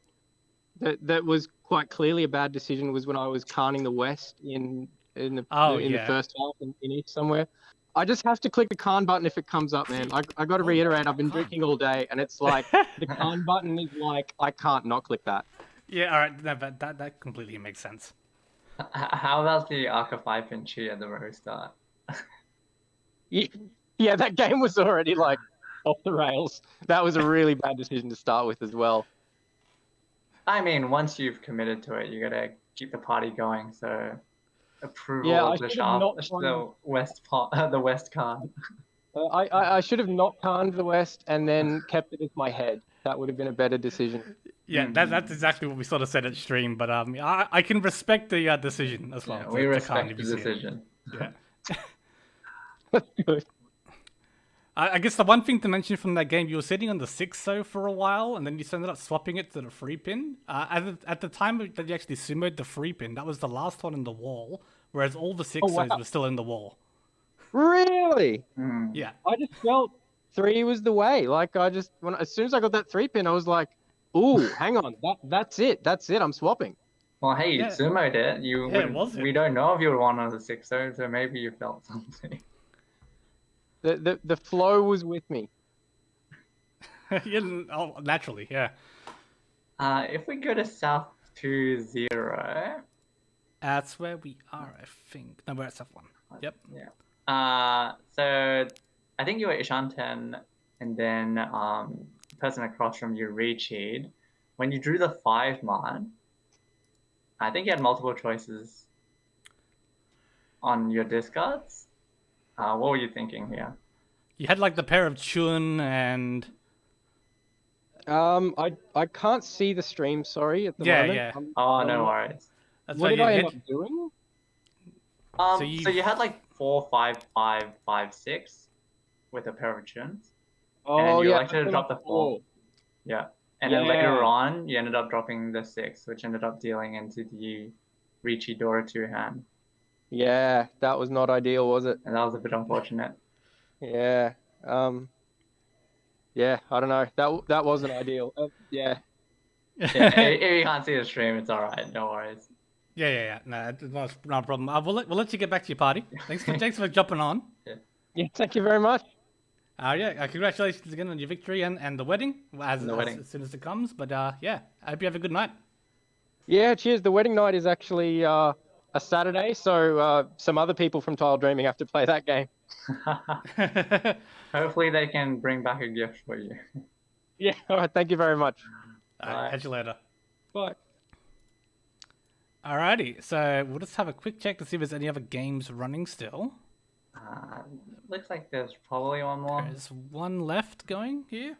that was quite clearly a bad decision was when I was canning the West in the yeah. first half in East somewhere. I just have to click the Khan button if it comes up, man. I got to reiterate, I've been drinking all day, and it's like the Khan button is like I can't not click that. Yeah, all right. No, but that completely makes sense. How about the Arca 5 pin cheat at the very start? Yeah, that game was already like off the rails. That was a really bad decision to start with as well. I mean, once you've committed to it, you gotta keep the party going. So approval Yeah, I of the should have not the West part, the West card. I should have not canned the West and then kept it as my head. That would have been a better decision. Yeah, that's exactly what we sort of said at stream. But I can respect the decision as well. Yeah, we respect the decision. Yeah. That's good. I guess the one thing to mention from that game, you were sitting on the 6-0 for a while, and then you ended up swapping it to the 3-pin. At the time that you actually sumoed the 3-pin, that was the last one in the wall, whereas all the 6-0s were still in the wall. Really? Yeah. I just felt 3 was the way. Like as soon as I got that 3-pin, I was like, "Ooh, hang on, that's it. I'm swapping." Well, hey, you sumoed it. We don't know if you were one of the 6-0, so maybe you felt something. The flow was with me. Naturally, yeah. If we go to South 2-0. That's where we are, I think. No, we're at South 1. Yep. Yeah. So I think you were Ishanten, and then the person across from you, Riichi. When you drew the 5-man, I think you had multiple choices on your discards. What were you thinking here? You had like the pair of Chun and... I can't see the stream, sorry, at the moment. Yeah. No worries. That's what did I end up doing? So you had like 4, 5, 5, 5, 6 with a pair of Chuns. And you elected to drop the 4. Yeah. And then later on, you ended up dropping the 6, which ended up dealing into the Riichi Dora 2 hand. Yeah, that was not ideal, was it? And that was a bit unfortunate. Yeah. Yeah, I don't know. That wasn't ideal. Yeah. If you can't see the stream, it's alright. No worries. Yeah. No, it's not a problem. We'll let you get back to your party. Thanks for jumping on. Yeah, thank you very much. Congratulations again on your victory and the wedding as soon as it comes. But I hope you have a good night. Yeah, cheers. The wedding night is actually a Saturday, so some other people from Tile Dreaming have to play that game. Hopefully they can bring back a gift for you. Yeah, all right. Thank you very much. Catch you later. Bye. Alrighty, so we'll just have a quick check to see if there's any other games running still. Looks like there's probably one more. There's one left going here.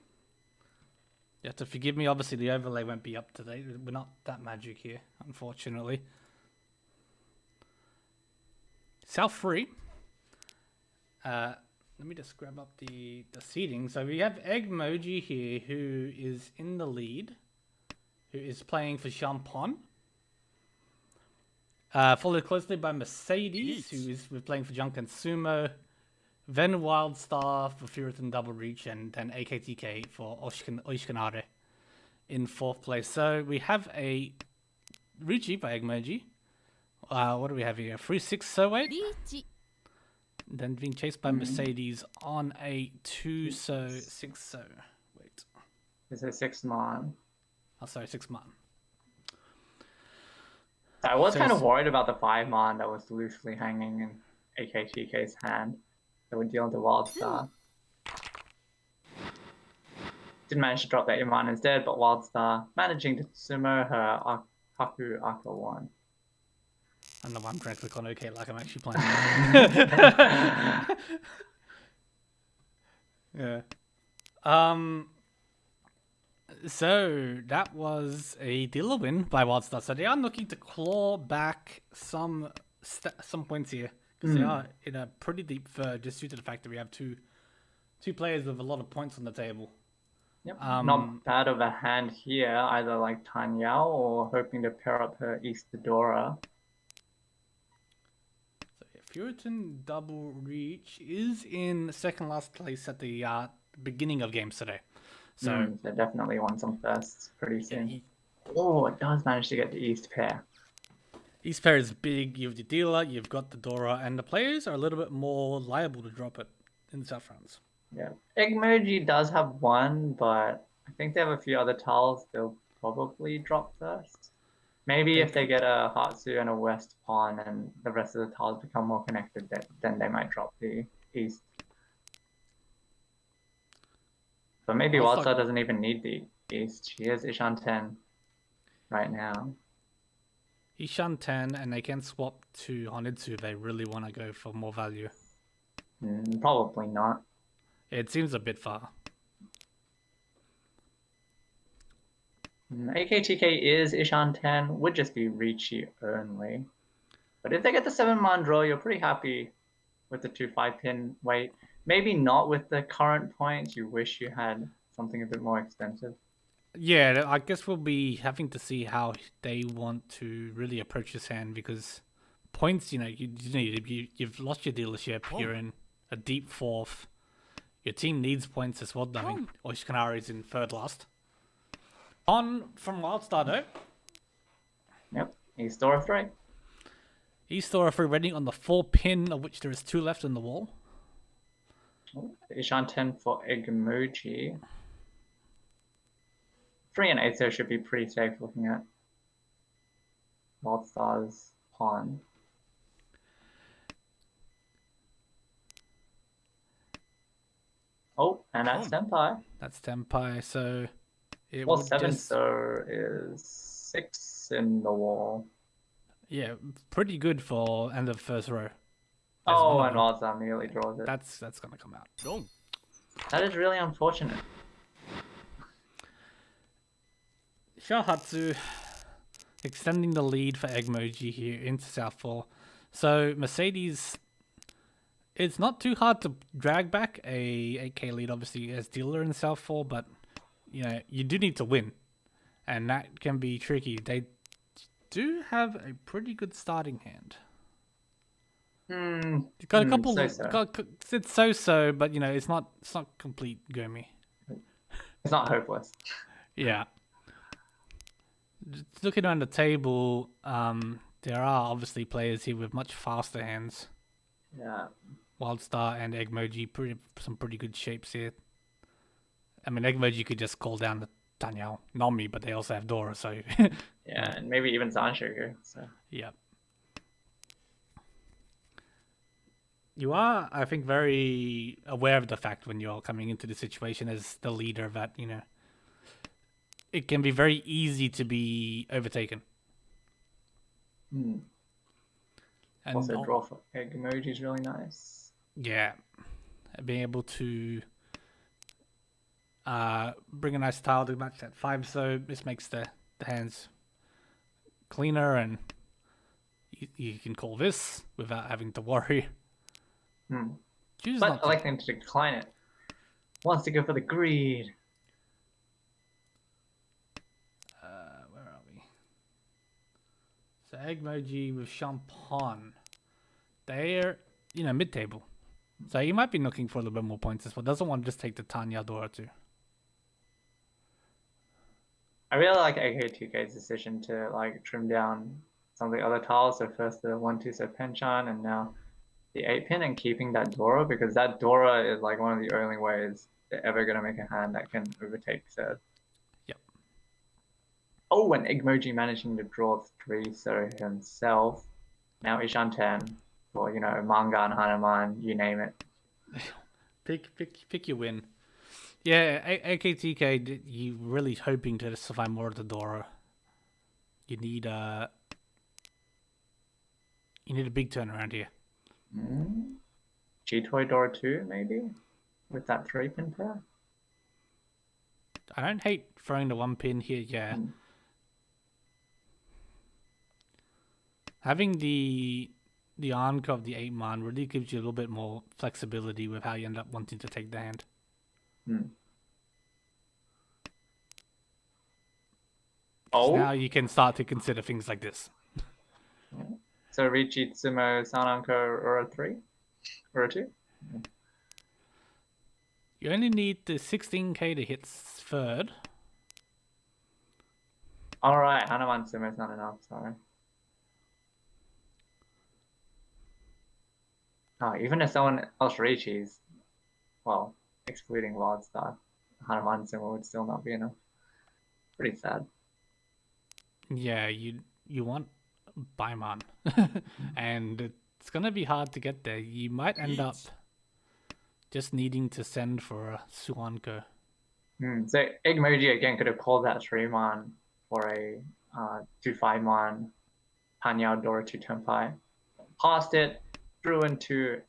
You have to forgive me, obviously the overlay won't be up to date. We're not that magic here, unfortunately. South 3. Let me just grab up the seating. So we have Eggmoji here, who is in the lead, who is playing for Champon. Followed closely by Mercedes, who is playing for Junk and Sumo. Then Wildstar for Furitan Double Reach, and then AKTK for Oishikanare in 4th place. So we have a Riichi by Eggmoji. What do we have here? 3-6-8. Riichi. Then being chased by Mercedes on a 2-6. Wait. It's a 6-man. Oh, sorry, 6-man. I was kind of worried about the 5-man that was loosely hanging in AKTK's hand that would deal into Wildstar. Didn't manage to drop that Iman instead, but Wildstar managing to sumo her Haku Aka 1. I don't know why I'm trying to click on OK like I'm actually playing. Yeah. So that was a dealer win by Wildstar. So they are looking to claw back some points here because they are in a pretty deep third, just due to the fact that we have two players with a lot of points on the table. Yep. Not bad of a hand here, either like Tanyao or hoping to pair up her Eastadora. So yeah, Furitan Double Reach is in second last place at the beginning of games today. So they definitely want some firsts pretty soon. Yeah, Oh, it does manage to get the East pair. East pair is big. You have the dealer, you've got the Dora, and the players are a little bit more liable to drop it in the South rounds. Yeah. Egmoji does have one, but I think they have a few other tiles they'll probably drop first. Maybe if they get a Hatsu and a West Pawn and the rest of the tiles become more connected, then they might drop the East. But maybe Wildstar doesn't even need the East. She has Ishan 10 right now. Ishan 10, and they can swap to Honitsu if they really want to go for more value. Probably not. It seems a bit far. AKTK is Ishan 10, would just be Riichi only. But if they get the 7-man draw, you're pretty happy with the 2-5 pin weight. Maybe not with the current points. You wish you had something a bit more expensive. Yeah, I guess we'll be having to see how they want to really approach this hand, because points, you've lost your dealership, you're in a deep fourth. Your team needs points as well. I mean, Oishikanari is in third last. On from Wildstar though. Yep, East Dora 3. East Dora 3 ready on the 4 pin, of which there is 2 left in the wall. Ishan 10 for Egmoji. 3 and 8 there should be pretty safe looking at Wildstar's pawn. Oh, and that's Senpai. That's Tenpai, so it Well, will 7 just... so is 6 in the wall. Yeah, pretty good for end of first row. Oh, and Wildstar immediately draws it. That's gonna come out. That is really unfortunate. Shahatsu extending the lead for Egmoji here into South 4. So Mercedes, it's not too hard to drag back a 8k lead, obviously, as dealer in South 4, but you do need to win, and that can be tricky. They do have a pretty good starting hand. Got a couple. It's so, but it's not complete Gomi. It's not hopeless. Yeah. Just looking around the table, there are obviously players here with much faster hands. Yeah. Wildstar and Egmoji, some pretty good shapes here. I mean, Egmoji could just call down the Tanyao Nomi, but they also have Dora, so... Yeah, and maybe even Zanshogu, so... Yeah. You are, I think, very aware of the fact when you're coming into the situation as the leader that, it can be very easy to be overtaken. And also draw for Egmoji is really nice. Yeah. Being able to bring a nice tile to match that 5, so this makes the hands cleaner, and you can call this without having to worry. But I like them to decline it. Wants to go for the greed. Where are we? So Egmoji with Champagne. They're, mid-table. So he might be looking for a little bit more points as well. Doesn't want to just take the Tanya Dora too. I really like AK2K's decision to trim down some of the other tiles. So first the 1-2 so Penchan, and now the 8-pin, and keeping that Dora, because that Dora is one of the only ways they're ever going to make a hand that can overtake third. Yep. Oh, and Egmoji managing to draw 3 so himself. Now Ishan 10 for, Manga and Hanuman, you name it. Pick your win. Yeah, AKTK, you really hoping to survive more of the Dora. You need a big turnaround here. G-Toy Dora 2, maybe? With that 3-pin pair? I don't hate throwing the 1 pin here, yeah. Having the Anka of the 8-man really gives you a little bit more flexibility with how you end up wanting to take the hand. Oh. Now you can start to consider things like this. So Riichi, Tsumo, Sananko, or a 3? Or a 2? You only need the 16k to hit third. All right, Hanuman Sumo is not enough. Sorry. Oh, even if someone else Riichi's, well, excluding Wildstar, Hanuman Sumo would still not be enough. Pretty sad. Yeah, you want Baiman, and it's gonna be hard to get there. You might end up just needing to send for a Suanko. So Igmoji again could have called that 3-man for a 2-5-man Panyao Dora 2 Tenpai. Passed it, drew into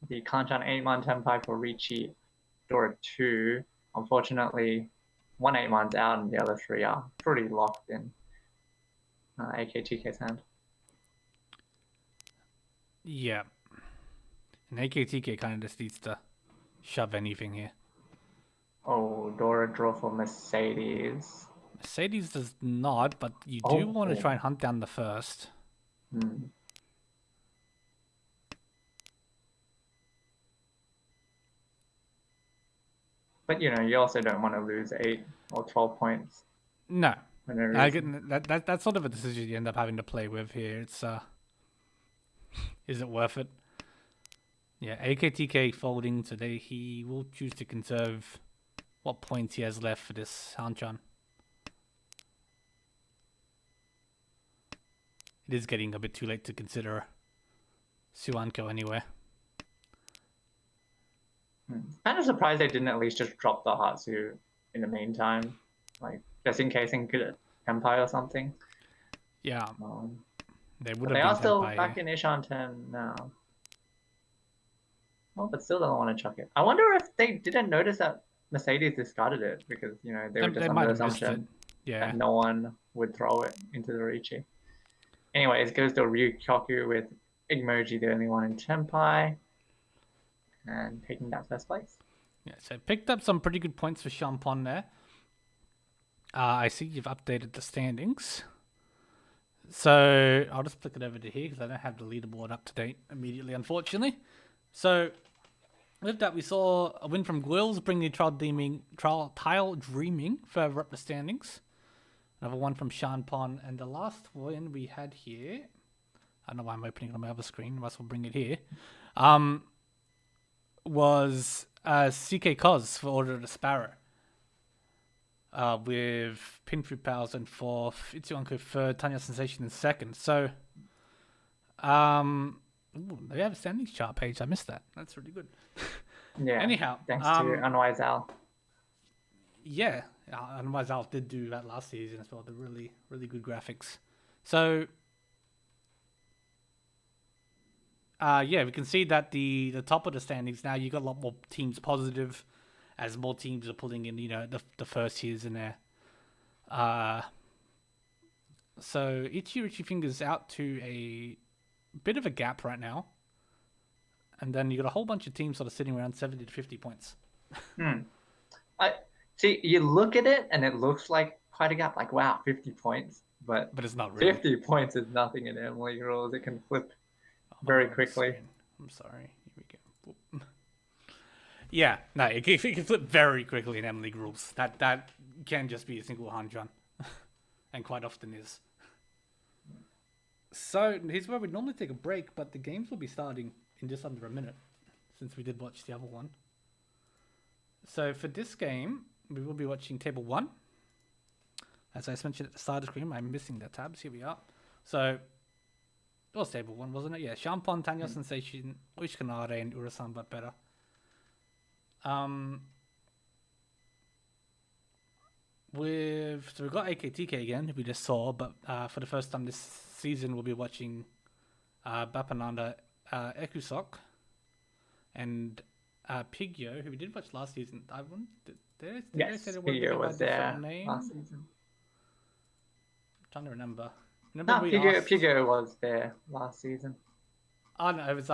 the Kanchan 8-man Tenpai for Riichi Dora 2. Unfortunately, one 8-man's out and the other 3 are pretty locked in AKTK's hand. Yeah, and AKTK kind of just needs to shove anything here. Oh, Dora draw for Mercedes. Mercedes does not, but you do want to try and hunt down the first. But you also don't want to lose 8 or 12 points. No, for no I reason. get that's sort of a decision you end up having to play with here. It's is it worth it? Yeah, AKTK folding today. He will choose to conserve what points he has left for this Hanchan. It is getting a bit too late to consider Suanko anyway. Kind of surprised they didn't at least just drop the Hatsu in the meantime, like just in case they could Empire or something. Yeah, they would have. They been are still Tenpai back here. in Ishan 10 now. Oh, but still don't want to chuck it. I wonder if they didn't notice that Mercedes discarded it because they were just They under might the have missed it. assumption Yeah, that no one would throw it into the Riichi. Anyways, it goes to Ryukyoku with Igmoji the only one in Tenpai and taking that first place. yeah. So picked up some pretty good points for Champon there. I see you've updated the standings. So I'll just flick it over to here because I don't have the leaderboard up to date immediately, unfortunately. So with that, we saw a win from Gwills, bringing Tile Dreaming further up the standings. Another one from Shanpon, and the last win we had here, I don't know why I'm opening it on my other screen, I will bring it here, was CK Cos for Order of the Sparrow. With Pinfu Pals in fourth, Itsuanko third, Tanya Sensation in second. So, they have a standings chart page. I missed that. That's really good. Yeah. Anyhow, thanks to Unwise Al. yeah, and Wazal did do that last season as well. The really, really good graphics. So, yeah, we can see that the top of the standings now, you got a lot more teams positive, as more teams are pulling in, the first years in there. So Riichi Fingers out to a bit of a gap right now, and then you got a whole bunch of teams sort of sitting around 70 to 50 points. I see. You look at it, and it looks like quite a gap. Like, wow, 50 points, but But it's not really. 50 points is nothing in Emily rules. It can flip very quickly. I'm sorry. Here we go. Whoop. Yeah, no, it can flip very quickly in M League rules. That can just be a single Hanchan, and quite often is. So here's where we'd normally take a break, but the games will be starting in just under a minute, since we did watch the other one. So for this game, we will be watching Table 1. As I mentioned at the start of the screen, I'm missing the tabs. Here we are. So it was Table 1, wasn't it? Yeah, Champon, Tanya Sensation, Uishkanare, and Urasan, but better. So we've got AKTK again, we just saw, but for the first time this season, we'll be watching Bapananda Ekusok and Pigyo, who we did watch last season. Yes, Pigyo was there last season. I'm trying to remember. No, Pigyo was there last season. Oh no, it was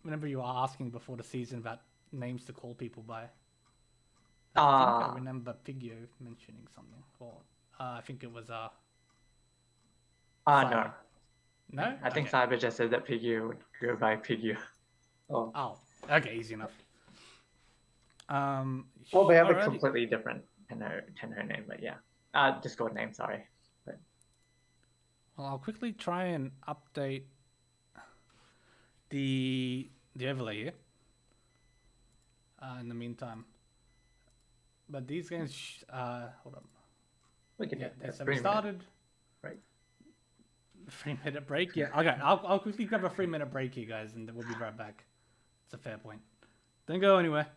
whenever you were asking before the season about names to call people by. I think I remember Pigyo mentioning something. Or I think it was no. No? I think Okay. Cyber just said that Pigyo would go by Pigyo. Oh, okay, easy enough. Well, they have a alrighty. completely different Tenho name, but yeah. Discord name, sorry. But Well, I'll quickly try and update the overlay here. In the meantime, but these games, hold on. We can Yeah, take so we started. Right. 3-minute break. Yeah. Okay. I'll quickly grab a 3-minute break here, guys, and then we'll be right back. It's a fair point. Don't go anywhere.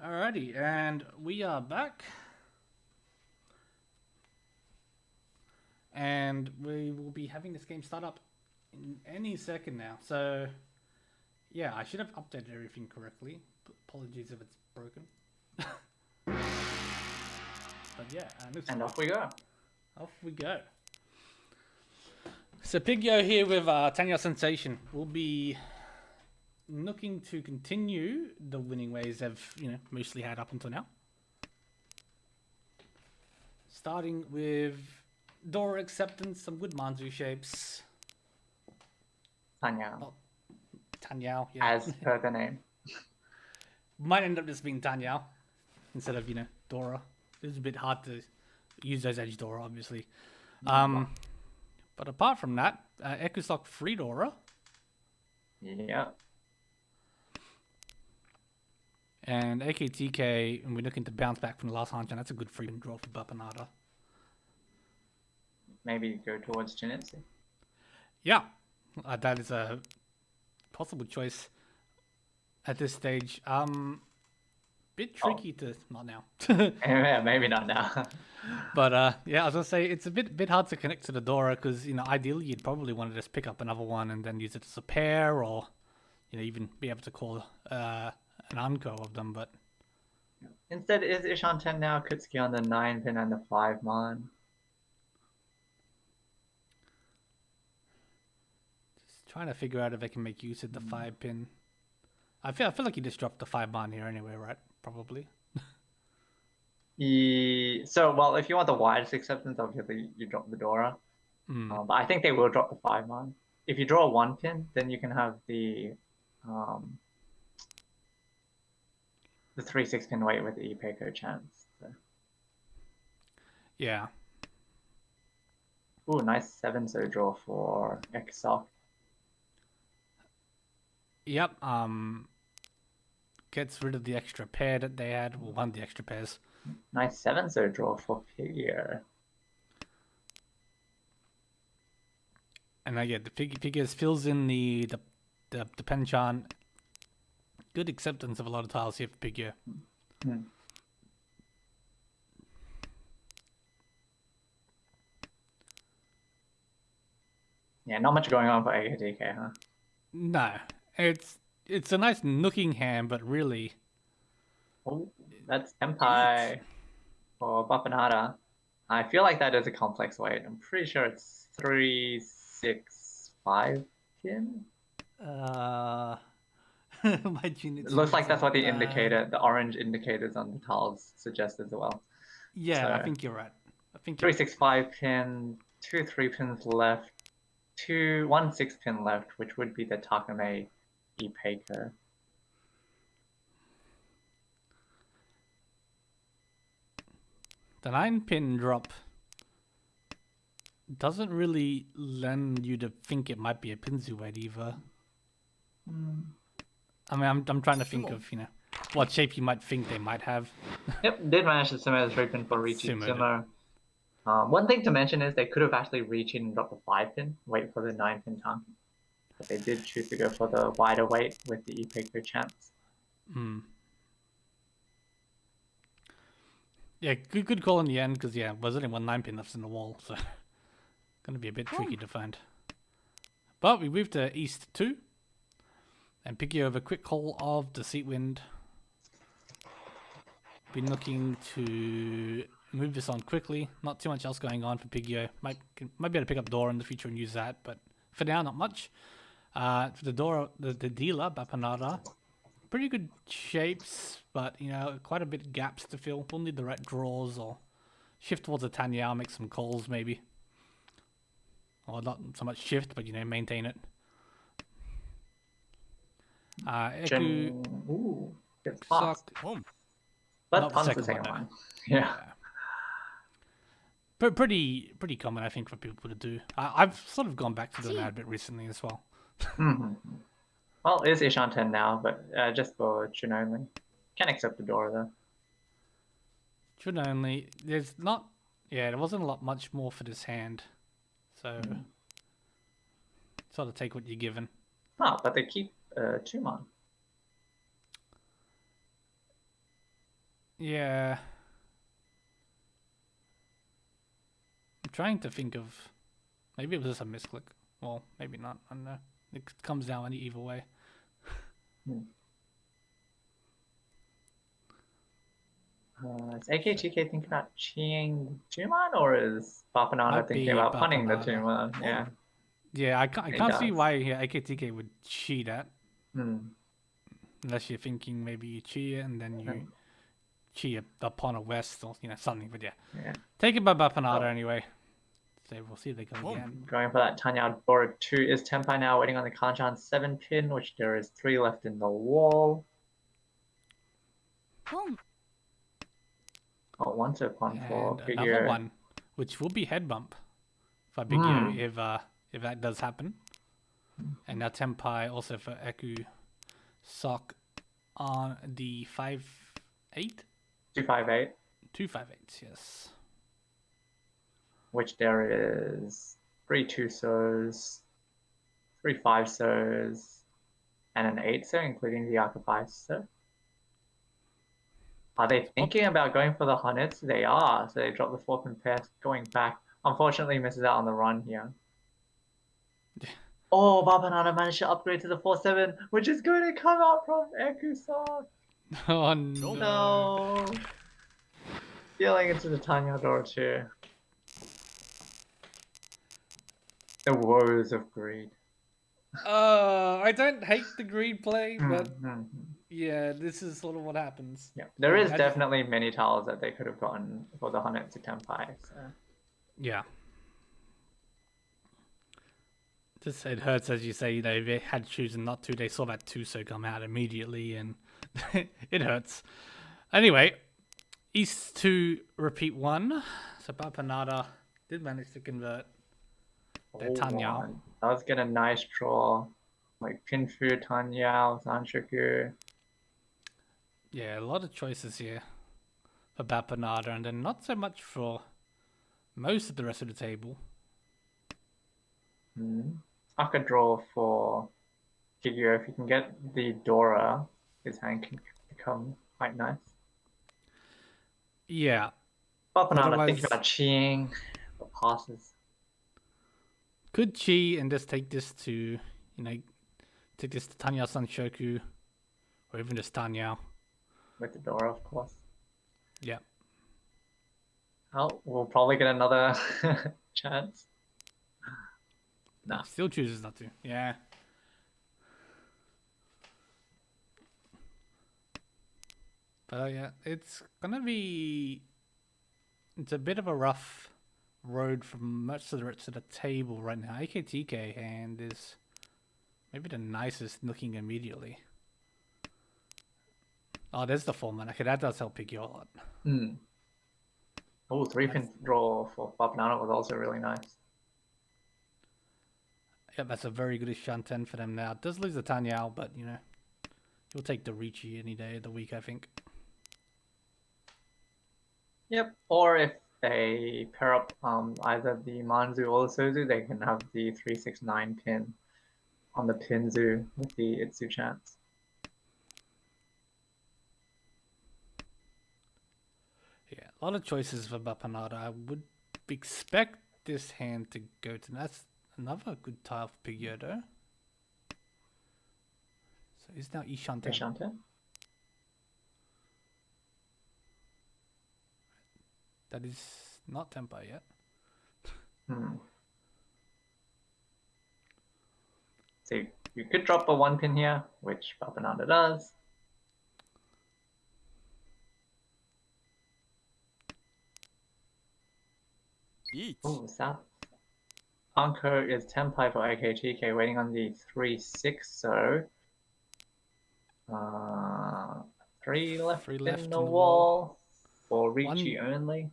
Alrighty, and we are back. And we will be having this game start up in any second now. So, yeah, I should have updated everything correctly. Apologies if it's broken. But yeah, And off we go. Off we go. So Pigyo here with Tanya Sensation. We'll be looking to continue the winning ways they've mostly had up until now. Starting with Dora Acceptance, some good Manzu shapes. Tanya, Tanyao, yeah. as per the name. Might end up just being Tanyao instead of Dora. It's a bit hard to use those edge Dora, obviously. But apart from that, Ecustock free Dora. Yeah. And AKTK, and we're looking to bounce back from the last Hanchan. That's a good free draw for Bapanada. Maybe go towards Jinitsu. Yeah, that is a possible choice at this stage. Bit tricky to not now. Yeah, maybe not now. But yeah, I was gonna say it's a bit hard to connect to the Dora because ideally you'd probably want to just pick up another one and then use it as a pair, or even be able to call an Anko of them. But Instead, is Ishan 10 now? Kutsuki on the 9 pin and the 5 mon. just trying to figure out if I can make use of the 5 pin. I feel like you just dropped the 5 mon here anyway, right? Probably. So, well, if you want the widest acceptance, obviously you drop the Dora. But I think they will drop the 5 mon. If you draw a 1 pin, then you can have the 3/6 pin weight with the Ipeco chance. So. Yeah. Ooh, nice 7-so draw for Exoc. Yep. Gets rid of the extra pair that they had. Well, one of the extra pairs. Nice 7-so draw for Figure. And I get the figures fills in the Penchan. Good acceptance of a lot of tiles here for Figure. Yeah, not much going on for AKTK, huh? No, it's a nice nooking hand, but really, Oh, that's Tempai for Bapanada. I feel like that is a complex weight. I'm pretty sure it's 3/6/5 pin. My genius. It looks like that's what the indicator, the orange indicators on the tiles suggest as well. Yeah, So, I think you're right. 3/6/5 pin, 2 3 pins left, 1 6 pin left, which would be the Takame Ipeco. The 9 pin drop doesn't really lend you to think it might be a Pinzu weight either. I mean, I'm trying to think of what shape you might think they might have. Yep, did manage to sumo the 3 pin for Riichi. Sumo. One thing to mention is they could have actually reached in and dropped the 5 pin, wait for the 9 pin tank. But they did choose to go for the wider weight with the Ipeco chance. Yeah, good call in the end because there's only one 9 pin left in the wall, so gonna be a bit tricky to find. But we moved to East 2 and Piggy over quick call of Deceit Wind. Been looking to move this on quickly. Not too much else going on for Piggy. Might be able to pick up Dora in the future and use that, but for now, not much. For the Dora, the dealer, Bapanada, pretty good shapes, but quite a bit of gaps to fill. We'll need the right draws or shift towards the Tanya, make some calls maybe. Or not so much shift, but maintain it. Eku, Ooh, good Sock, pass. But not the tons the second second one, one. Yeah. pretty common, I think, for people to do. I've sort of gone back to doing that a bit recently as well. Well, it is Ishan 10 now, but just for Chun only. Can accept the Dora though. Chun only. There's not. Yeah, there wasn't a lot much more for this hand, so sort of take what you're given. Oh, but they keep 2 mon. Yeah. I'm trying to think of. Maybe it was just a misclick. Well, maybe not. I don't know. It comes down either way. Is AKTK thinking about cheating Tuman, or is Bapanada Might thinking be about punning the Bapanada. Tuman? Yeah. Yeah, I He can't see does. why AKTK would cheat that. Hmm. Unless you're thinking maybe you cheat it and then you Hmm. cheat a pawn of west or something. But yeah, Yeah. take it by Bapanada Oh. anyway. So we'll see if they come again. Going for that Tanya Dora 2 is Tenpai now waiting on the Kanchan 7 pin, which there is 3 left in the wall. ポン Oh, one to pawn for And figure. another one, which will be head bump for Big if that does happen. And now Tenpai also for Eku Sock on the 5-8? 258, 2-5-8, yes. which there is 3 2-sos, 3 5-sos, and an 8-so, including the Aka 5-so. Are they thinking about going for the Hanets? They are, so they drop the 4 pin pair going back. Unfortunately, misses out on the run here. Oh, Babanana managed to upgrade to the 4-7, which is going to come out from Ekusok. Oh no. No. Stealing into the Tanya door too. The woes of greed. I don't hate the greed play, but Mhm. yeah, this is sort of what happens. Yeah, there is I just- definitely many tiles that they could have gotten for the Hanet to Tenpai. So. Yeah. Just it hurts, as you say, you know, they had chosen not to. They saw that 2-so come out immediately, and it hurts. Anyway, East 2 repeat 1. So Bapanada did manage to convert their Tanyao. One. That was get a nice draw. Like Pinfu, Tanyao, Sanshoku. Yeah, a lot of choices here for Bapanada, and then not so much for most of the rest of the table. I could draw for Figure. If you can get the Dora, his hand can become quite nice. Yeah. Bapanada Otherwise- thinking about cheating, but passes. Could cheat and just take this to, you know, take this to Tanyao Sanshoku, or even just Tanyao. With the Dora, of course. Yeah. Oh, we'll probably get another chance. Nah. Still chooses not to. Yeah. But yeah, it's gonna be. It's a bit of a rough road for much of the rest of the table right now. AKTK hand is maybe the nicest looking immediately. Oh, there's the 4-man. Okay, that does help pick you a lot. Oh, 3-pin draw for Bapanada was also really nice. Yeah, that's a very good Shanten for them now. It does lose the Tanyao, but you know, you'll take the Riichi any day of the week, I think. Yep. Or if they pair up either the Manzu or the Sozu, they can have the 369 pin on the Pinzu with the Itsu chance. Yeah, a lot of choices for Bapanada. I would expect this hand to go to. That's another good tile for Pigyodo. So it's now Ishanten. Ishante? That is not Tenpai yet. So you could drop a 1-pin here, which Bapanada does. Oh, South. Anko is Tenpai for AKTK, waiting on the 3-6, so 3 left, 3 left in the wall for Riichi only.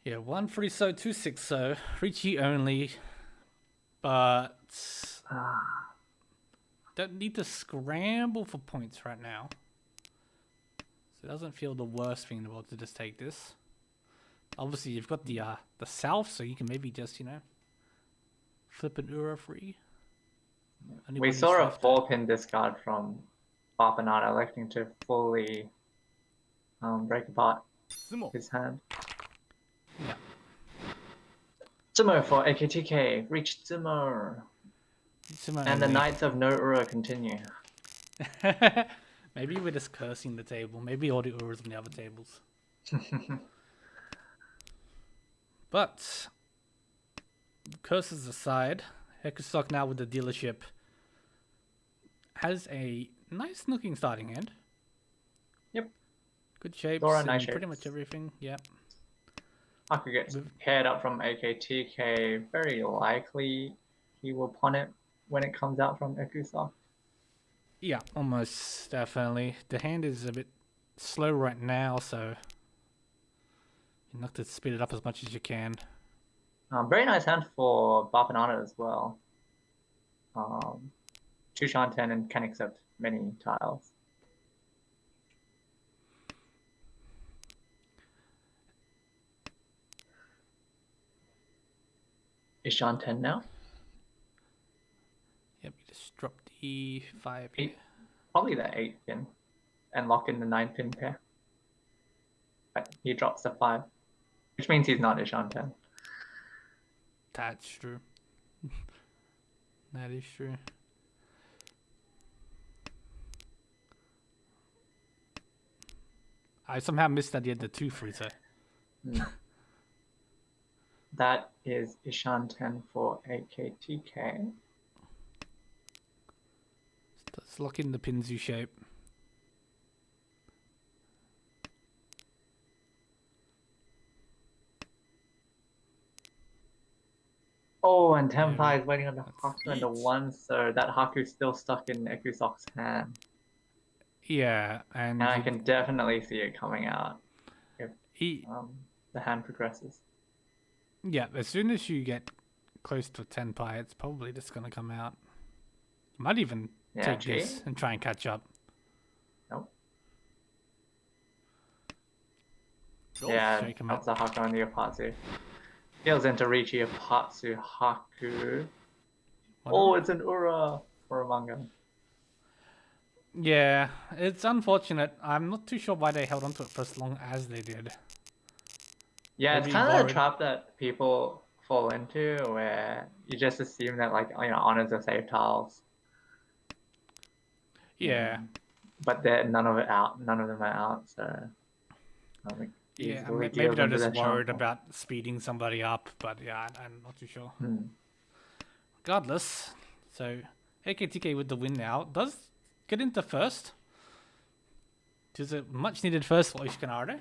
Yeah, 1 3-so, 2 6-so. Riichi only. But don't need to scramble for points right now. So it doesn't feel the worst thing in the world to just take this. Obviously, you've got the south, so you can maybe just, you know, flip an Ura free. Only We one saw a left 4-pin discard from Bapanada, electing to fully break apart his hand. Yeah. Tsumo for AKTK, reach Tsumo. Tsumo And the only. Knights of No Ura continue. Maybe we're just cursing the table. Maybe all the auras on the other tables. But curses aside, Hekustock now with the dealership has a nice looking starting hand. Yep. Good shapes Dora, and nice pretty shapes. much everything. Yep. Haku gets paired up from AKTK. Very likely he will pawn it when it comes out from Ekusoft. Yeah, almost definitely. The hand is a bit slow right now, so you have to speed it up as much as you can. Very nice hand for Bapanana as well. 2 Shanten and can accept many tiles. Is Shanten now? Yep, you just drop the 5 here. Probably the 8 pin and lock in the 9 pin pair. But he drops the 5, which means he's not a Shanten. That's true. That is true. I somehow missed that he had the 2 freezer. That is Ishanten for AKTK. Let's lock in the Pinzu shape. Oh, and Tenpai is waiting on the That's Haku and the neat. 1, so that Haku's still stuck in Ekusoft's hand. Yeah, and And I can definitely see it coming out if he, the hand progresses. yeah, as soon as you get close to a 10 pi, it's probably just gonna come out. Might even Yeah, take G? this and try and catch up. Nope. Oh, Yeah, shake him that's up. a Haku on the Apatsu. Heals into Riichi, Apatsu, Haku. Oh, it's an Ura for a manga. Yeah, it's unfortunate. I'm not too sure why they held onto it for as long as they did. Yeah, it's Maybe kind of the worried. trap that people fall into where you just assume that, like, you know, honors are safe tiles. Yeah. But none of them are out, so I think Yeah, easily maybe deals they're into just their worried shot. about speeding somebody up, but yeah, I'm not too sure. Hmm. Regardless, so AKTK with the win now does get into first. It is a much needed first for Ishikanaru,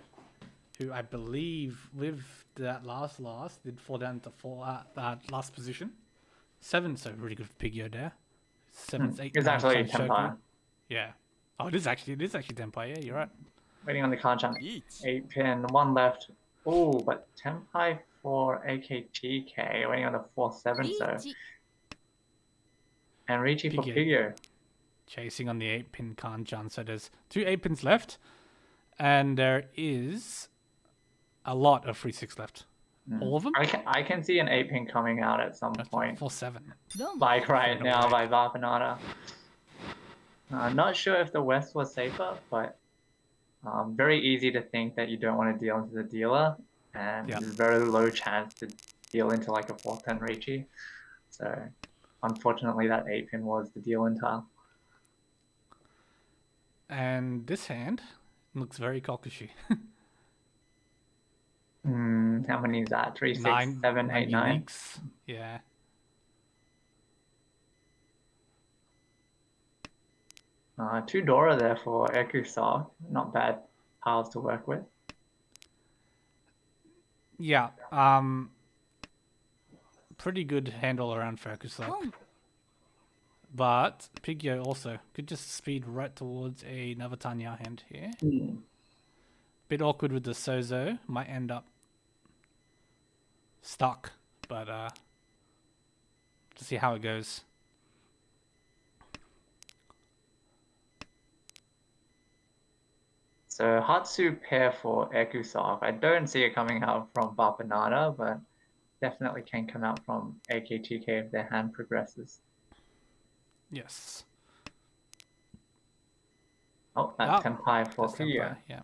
who I believe with that last did fall down to last position. 7, so really good for Pigyo there. 7's 8. It's times actually from Shoku. Tenpai. Yeah. Oh, it is actually Tenpai. Yeah, you're right. Waiting on the Hanchan. 8 pin, 1 left. Oh, but Tenpai for AKTK. Waiting on the 4-7, so. リーチ And Riichi for Pigyo. Pigyo. Chasing on the 8-pin Kanchan. So there's 2 8-pins left, and there is a lot of 3-6 left. All of them? I can see an 8 pin coming out at some point. 4-7. どうも Like right Fade now away. by Vapanada. I'm not sure if the West was safer, but very easy to think that you don't want to deal into the dealer, and Yeah. very low chance to deal into like a 4-10 Riichi. So unfortunately that 8 pin was the deal in tile. And this hand looks very cockish. How many is that? 3, 6, 7, 8, 9? uniques. Yeah. Two Dora there for Ekusoft. Not bad tiles to work with. Yeah. Pretty good handle around focus though. ポン But Pigyo also could just speed right towards another Tanya hand here. Bit awkward with the Sozo. Might end up stuck, but to see how it goes. So Hatsu pair for Ekusoft. I don't see it coming out from Bapanada, but definitely can come out from AKTK if their hand progresses. Yes. Oh, that's Oh, Tenpai for That's Pigyo. Senpai, yeah.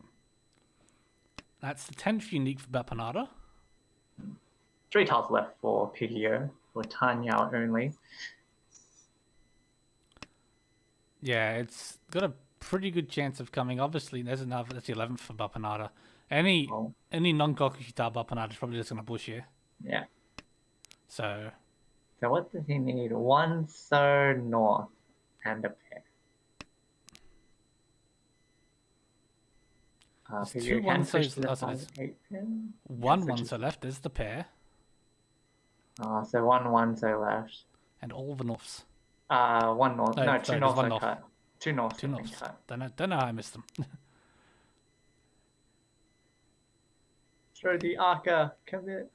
That's the 10th unique for Bapanada. 3 tiles left for Pigyo, for Tanya only. Yeah, it's got a pretty good chance of coming. Obviously, there's another. That's the 11th for Bapanada. Any Oh, non-Kokushita Bapanada is probably just gonna bush here. yeah. So So what does he need? 1/3 north and a pair. There's Figure two can ones, switch so to the so there's 5/8 pin. one switch one it. so left. There's the pair, So 1/1 so left. and all the norths. One north. No, No, sorry, two there's north one are north. cut. Two north. Two have been norths. cut. Don't know how I missed them. Throw the Arca. Commit.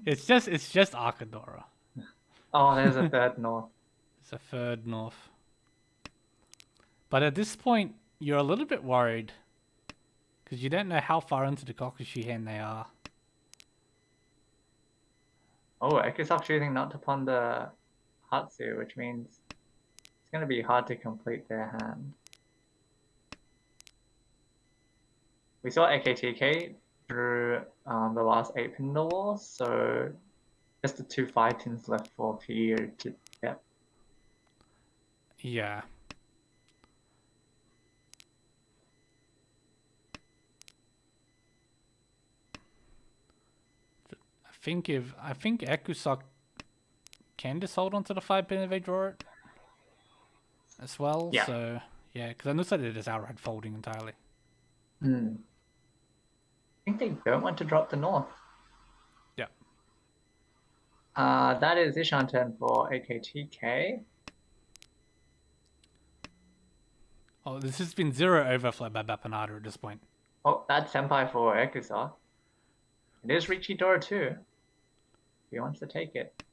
it's just Arkadora. Oh, there's a third north. It's a third north. But at this point, you're a little bit worried because you don't know how far into the Kokushi hand they are. Oh, Ekusok choosing not to pawn the Hatsu, which means it's going to be hard to complete their hand. We saw AKTK through the last 8 pin in the wall, so just the 2 5 pins left for Pio to get. Yeah. I think Ekusok can just hold on to the 5 pin if they draw it as well. Yeah. So yeah, because it looks like they're just outright folding entirely. I think they don't want to drop the north. Yeah. That is Ishan turn for AKTK. Oh, this has been 0 overflow by Bapanada at this point. Oh, that's Senpai for Ekusok. It is Riichi Dora too. He wants to take it.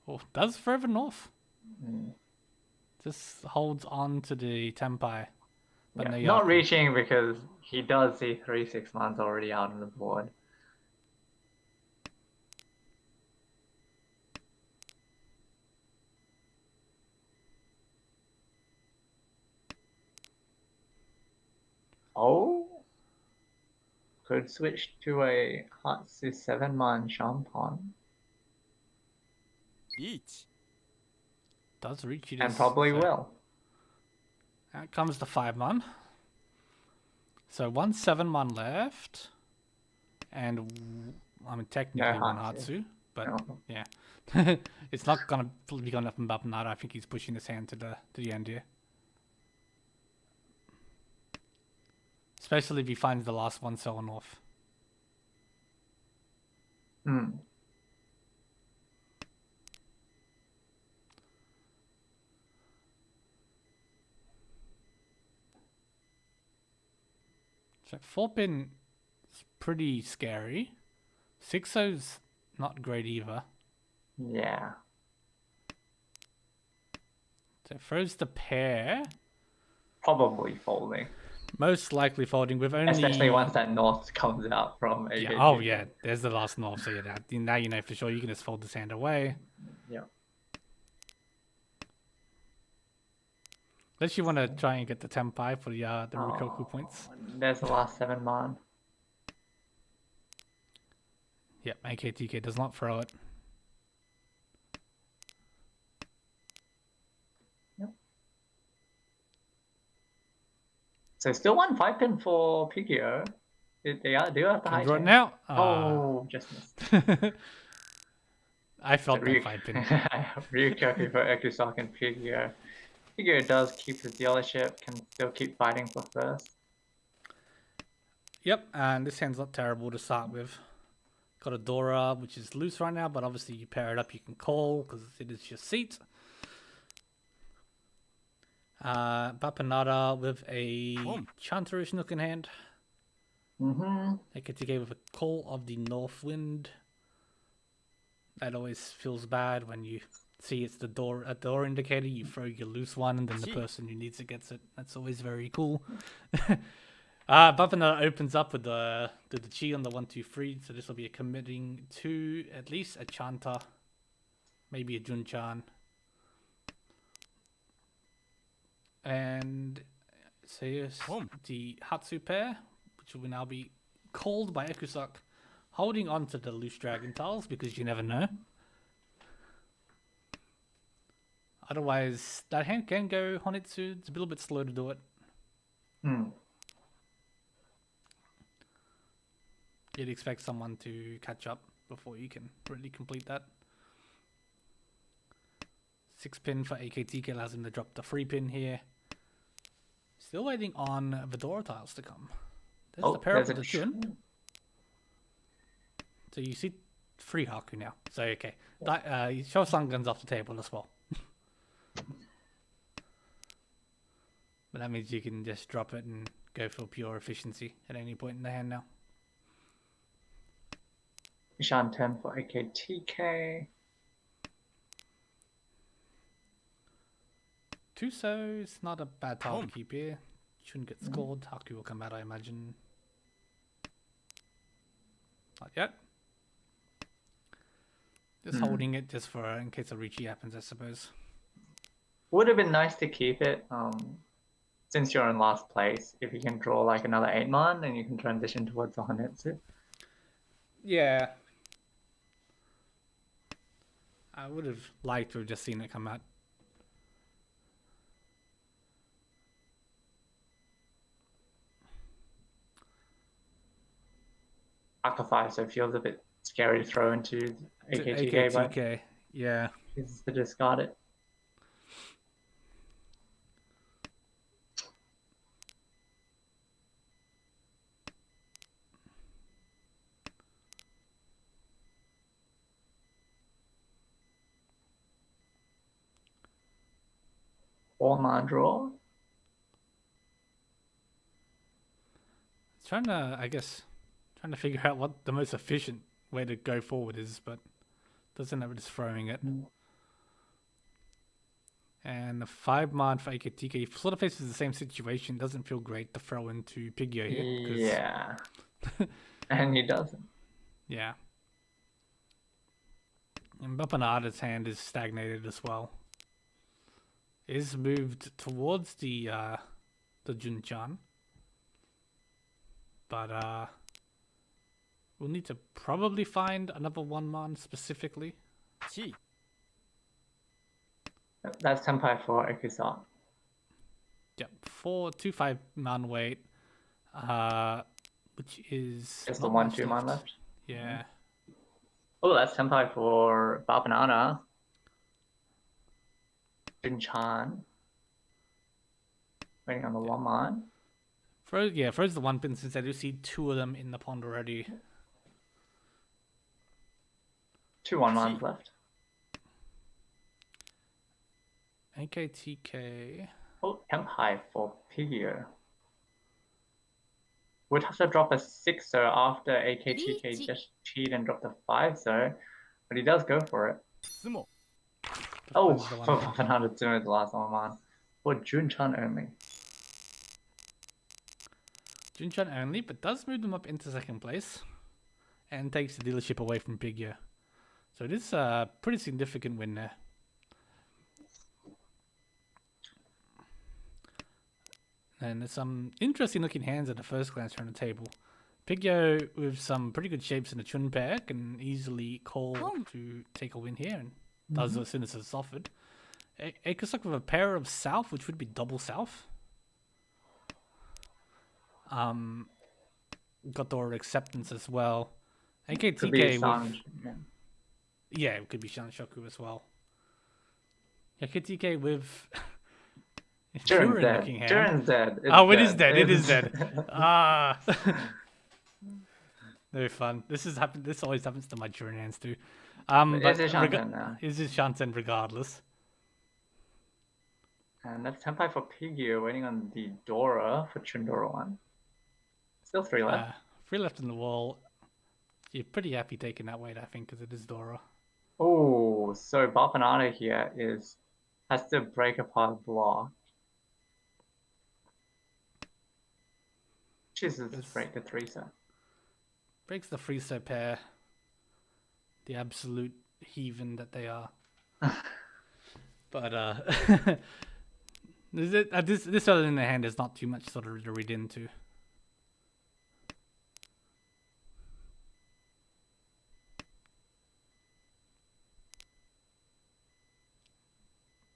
Oh, does further north. Mm. Just holds on to the Tempai. But Yeah, no not Yaku. reaching because he does see 3/6 months already out on the board. Oh, could switch to a Hatsu 7-man Shampon Riichi. Does Riichi and this, probably so will. Out comes the 5-man. So 1 7-man left. And I mean technically No one Hatsu. Hatsu. But No. yeah. It's not gonna be going up and Bapanada. I think he's pushing his hand to the end here. Especially if he finds the last one selling off. Hmm. So 4-pin is pretty scary. 6-0's not great either. Yeah. So throws the pair. Probably folding. Most likely folding with only... Especially once that north comes out from AKT. Yeah, oh yeah, there's the last north, so yeah, now you know for sure you can just fold this hand away. Yeah. Unless you want to try and get the Tempai for the Rikoku points. There's the last 7-man. Yep, AKTK does not throw it. So still 1 5-pin for Pigio. Do you have the high Can draw it chance? now? Oh, just missed. I felt that 5-pin. Ryukoku for Ekusok and Pigio. Pigio does keep his dealership, can still keep fighting for first. Yep, and this hand's not terrible to start with. Got a Dora, which is loose right now, but obviously you pair it up, you can call, because it is your seat. Bapanada with a Chanterish Nook in hand. AKTK with a Call of the North Wind. That always feels bad when you see it's a door indicator, you throw your loose one, and then the person who needs it gets it. That's always very cool. Bapanada opens up with the Chi on the 1 2 3, so this will be a committing to at least a Chanta, maybe a Junchan. And so here's the Hatsu pair, which will now be called by Ekusok, holding on to the loose dragon tiles because you never know. Otherwise, that hand can go Honitsu. It's a little bit slow to do it. Hmm. You'd expect someone to catch up before you can really complete that. 6 pin for AKTK allows him to drop the 3 pin here. Still waiting on Vidora tiles to come. There's the pair there's of a the Chun. So you see 3 Haku now. So okay. Show Sun Guns off the table as well. But that means you can just drop it and go for pure efficiency at any point in the hand now. Ishan 10 for AKTK. Tuso is not a bad tile to keep here. Shouldn't get scored. Haku will come out, I imagine. Not yet. Just holding it just for in case a Riichi happens, I suppose. Would have been nice to keep it, since you're in last place. If you can draw like another 8-man, then you can transition towards the Hanetsu. Yeah. I would have liked to have just seen it come out. Aka 5, so it feels a bit scary to throw into AKTK, but AKTK, yeah. it's to discard it. Four-man draw. Trying to figure out what the most efficient way to go forward is, but doesn't have just throwing it. And the 5-man for AKTK sort of faces the same situation. Doesn't feel great to throw into Pigio here. Yeah. And he doesn't. Yeah. And Bapanada's hand is stagnated as well. Is moved towards the Junchan. But we'll need to probably find another 1-man specifically. That's Senpai for Ikusa. Yep, 2 5-man weight, which is Just the not 1 much 2-man left. Yeah. Oh, that's Senpai for Babanana. Junchan. Waiting on the 1-man. Throws the 1 pin since I do see 2 of them in the pond already. 2 1-mans left. AKTK. Oh, Senpai for Pigio. Would have to drop a 6-0 after AKTK Riichi. just cheat and drop the 5-0, but he does go for it. Oh, Throws the for 1 pin. 102 is the last 1-man. For Junchan only. Junchan only, but does move them up into 2nd place. And takes the dealership away from Pigio. So it is a pretty significant win there. And there's some interesting looking hands at the first glance around the table. Pigio with some pretty good shapes in the Chun pair can easily call to take a win here and does as soon as it's offered. Akasuk with a pair of South, which would be double South. Got the acceptance as well. Could be AKTK San. with... Yeah, it could be Shanshoku as well. AKTK with... Durin's dead. looking hand. Durin's dead. It's Oh, it is dead. It is dead. Ah. Very fun. This always happens to my Durin hands too. It's a Shanten now. Is it Shanten regardless? And that's Senpai for Pigio, waiting on the Dora for Chundora 1. Still 3 left. 3 left in the wall. You're pretty happy taking that weight, I think, because it is Dora. Oh, so Bapanada here has to break apart block. Jesus, break the 3-set. Breaks the free-so pair. The absolute heathen that they are. But this other in the hand is not too much sort of to read into.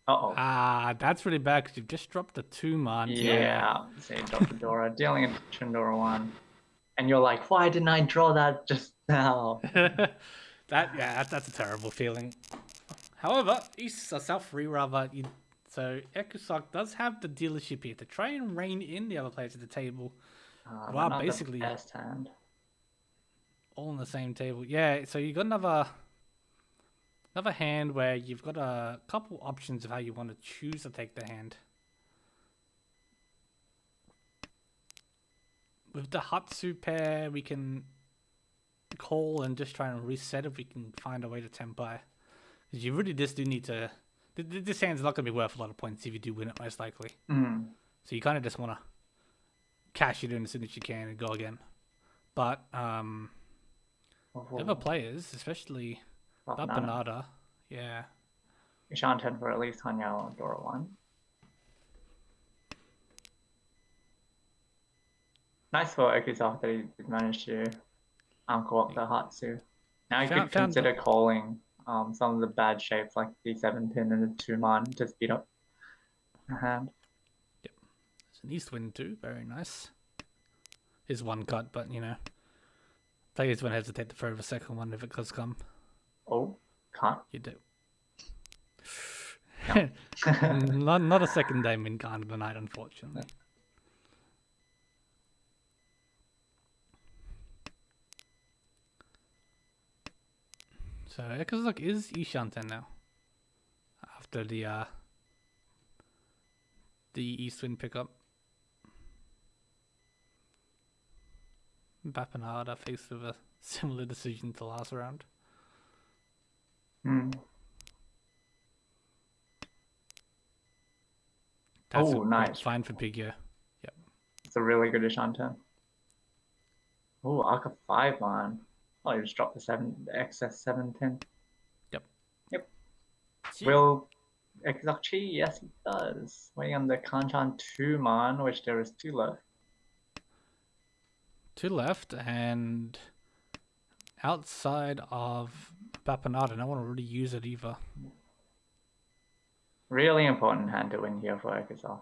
Uh-oh. Ah, that's really bad because you've just dropped the 2-man. Yeah. So you drop the Dora, dealing a Chandora 1. And you're like, why didn't I draw that just now? That's a terrible feeling. However, East or South 3 rather. So Ekusok does have the dealership here to try and rein in the other players at the table. But Wow, not basically the best hand. all on the same table. Yeah, so you got another hand where you've got a couple options of how you want to choose to take the hand. With the Hatsu pair, we can call and just try and reset if we can find a way to tempai. Because you really just do need to... This hand's not going to be worth a lot of points if you do win it, most likely. Mm. So you kind of just want to cash it in as soon as you can and go again. But the other players, especially Bapanada, yeah. Hanchans for at least Hanyao Dora 1. Nice for Okusoft that he did manage to co-op the Hatsu. Now you could consider calling some of the bad shapes like the 7 pin and the 2-man to speed up the hand. Yep. It's an east wind too, very nice. Is one cut, but you know, players won't hesitate to throw the second one if it does come. Oh, can't. You do. No. not a second diamond card of the night, unfortunately. So Ekazuk is Ishanten now. After the East Wind pickup. Bapanada faced with a similar decision to last round. Mm. That's nice. Fine for Pigya. Yep. It's a really good Hanchans. Oh, Arca 5-man. Oh, you just dropped the excess 7 pin. Yep. Will Exarchi? Yes, he does. Waiting on the Kanchan 2-man, which there is 2 left. 2 left, and outside of Bapanada, I don't want to really use it either. Really important hand to win here for Ekazal.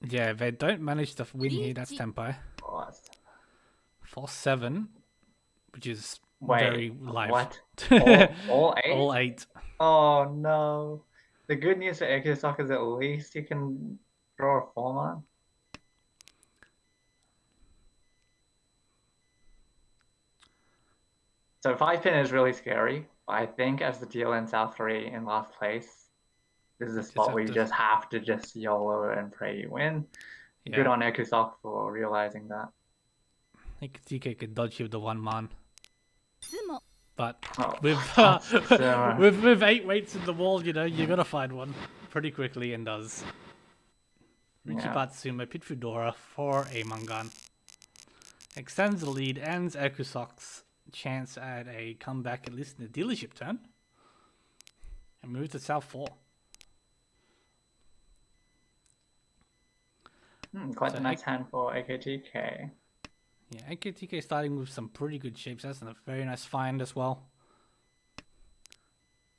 Yeah, if they don't manage to win here, that's Tempo. Oh, 4-7, which is wait, very live. What? all 8? All 8. Oh no. The good news for Ekazal is at least you can draw a 4-man. So 5 pin is really scary. I think as the deal in South 3 in last place, this is a spot where you just have to just YOLO and pray you win. Yeah. Good on Ekusok for realizing that. I think TK could dodge you with the 1-man. But with 8 weights in the wall, you know, you're gonna find one pretty quickly, and does. Riichi Batsumo Pitfudora for a Mangan. Extends the lead, ends Ekusok's chance at a comeback, at least in the dealership turn, and moves to South 4. Quite a nice hand for AKTK. Yeah, AKTK starting with some pretty good shapes. That's a very nice find as well.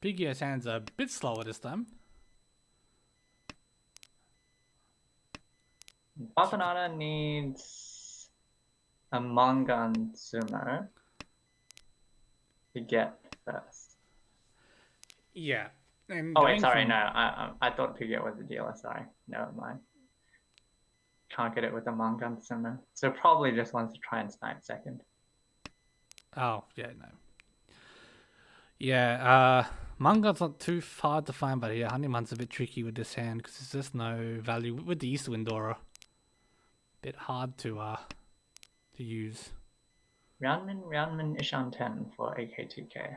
Piggy's hands are a bit slower this time. Bapanada needs a Mangan Sumo to get first. Yeah. And oh wait, sorry, no. I thought Piggy was the dealer. Sorry, never mind. Can't get it with a Mangan Sumo, so probably just wants to try and snipe second. Oh yeah, no. Yeah, Mangan's not too hard to find, but yeah, Honeyman's a bit tricky with this hand because there's just no value with the East Wind Aura. Bit hard to use. Ryanman Ishanten for AKTK.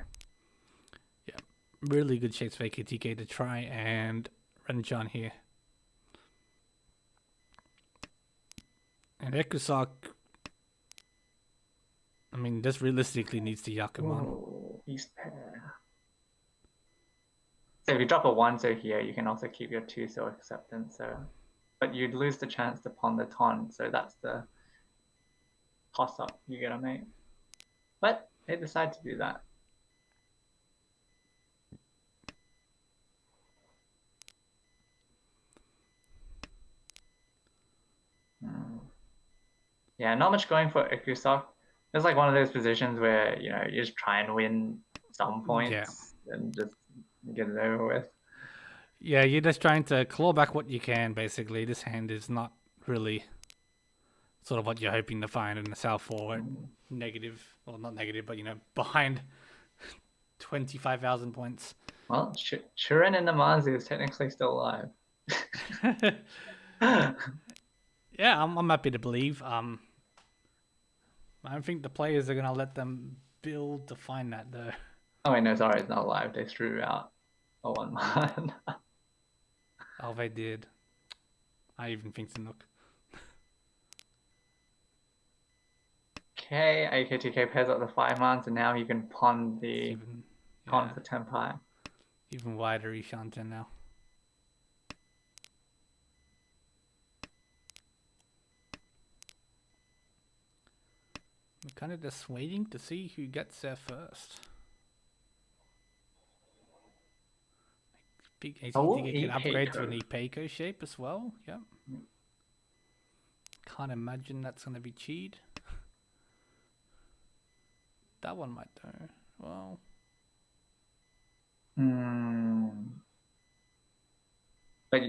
Yeah, really good shapes for AKTK to try and Renchan here. And Ekusok, I mean, this realistically needs to Yakuman. Oh, East pair. So if you drop a 1 so here, you can also keep your 2 so acceptance. So, but you'd lose the chance to pawn the ton. So that's the toss up you gotta make. But they decide to do that. Yeah, not much going for Ikusok. It's like one of those positions where, you know, you just try and win some points and just get it over with. Yeah, you're just trying to claw back what you can, basically. This hand is not really sort of what you're hoping to find in the South forward. Negative, well, not negative, but, you know, behind 25,000 points. Well, Shirin and Namazu is technically still alive. Yeah, I'm happy to believe. I don't think the players are going to let them build to find that, though. Oh, wait, no, sorry, it's not alive. They threw out a 1-man. Oh, they did. I even think so, look. Okay, AKTK pairs up the 5-mans, and now he can pawn the Even, pawn for Tenpai. even wider Ishanten now. We're kind of just waiting to see who gets there first. Big ACT can upgrade to an Ipeiko shape as well. Yep. Can't imagine that's going to be cheat. That one might though. Well. But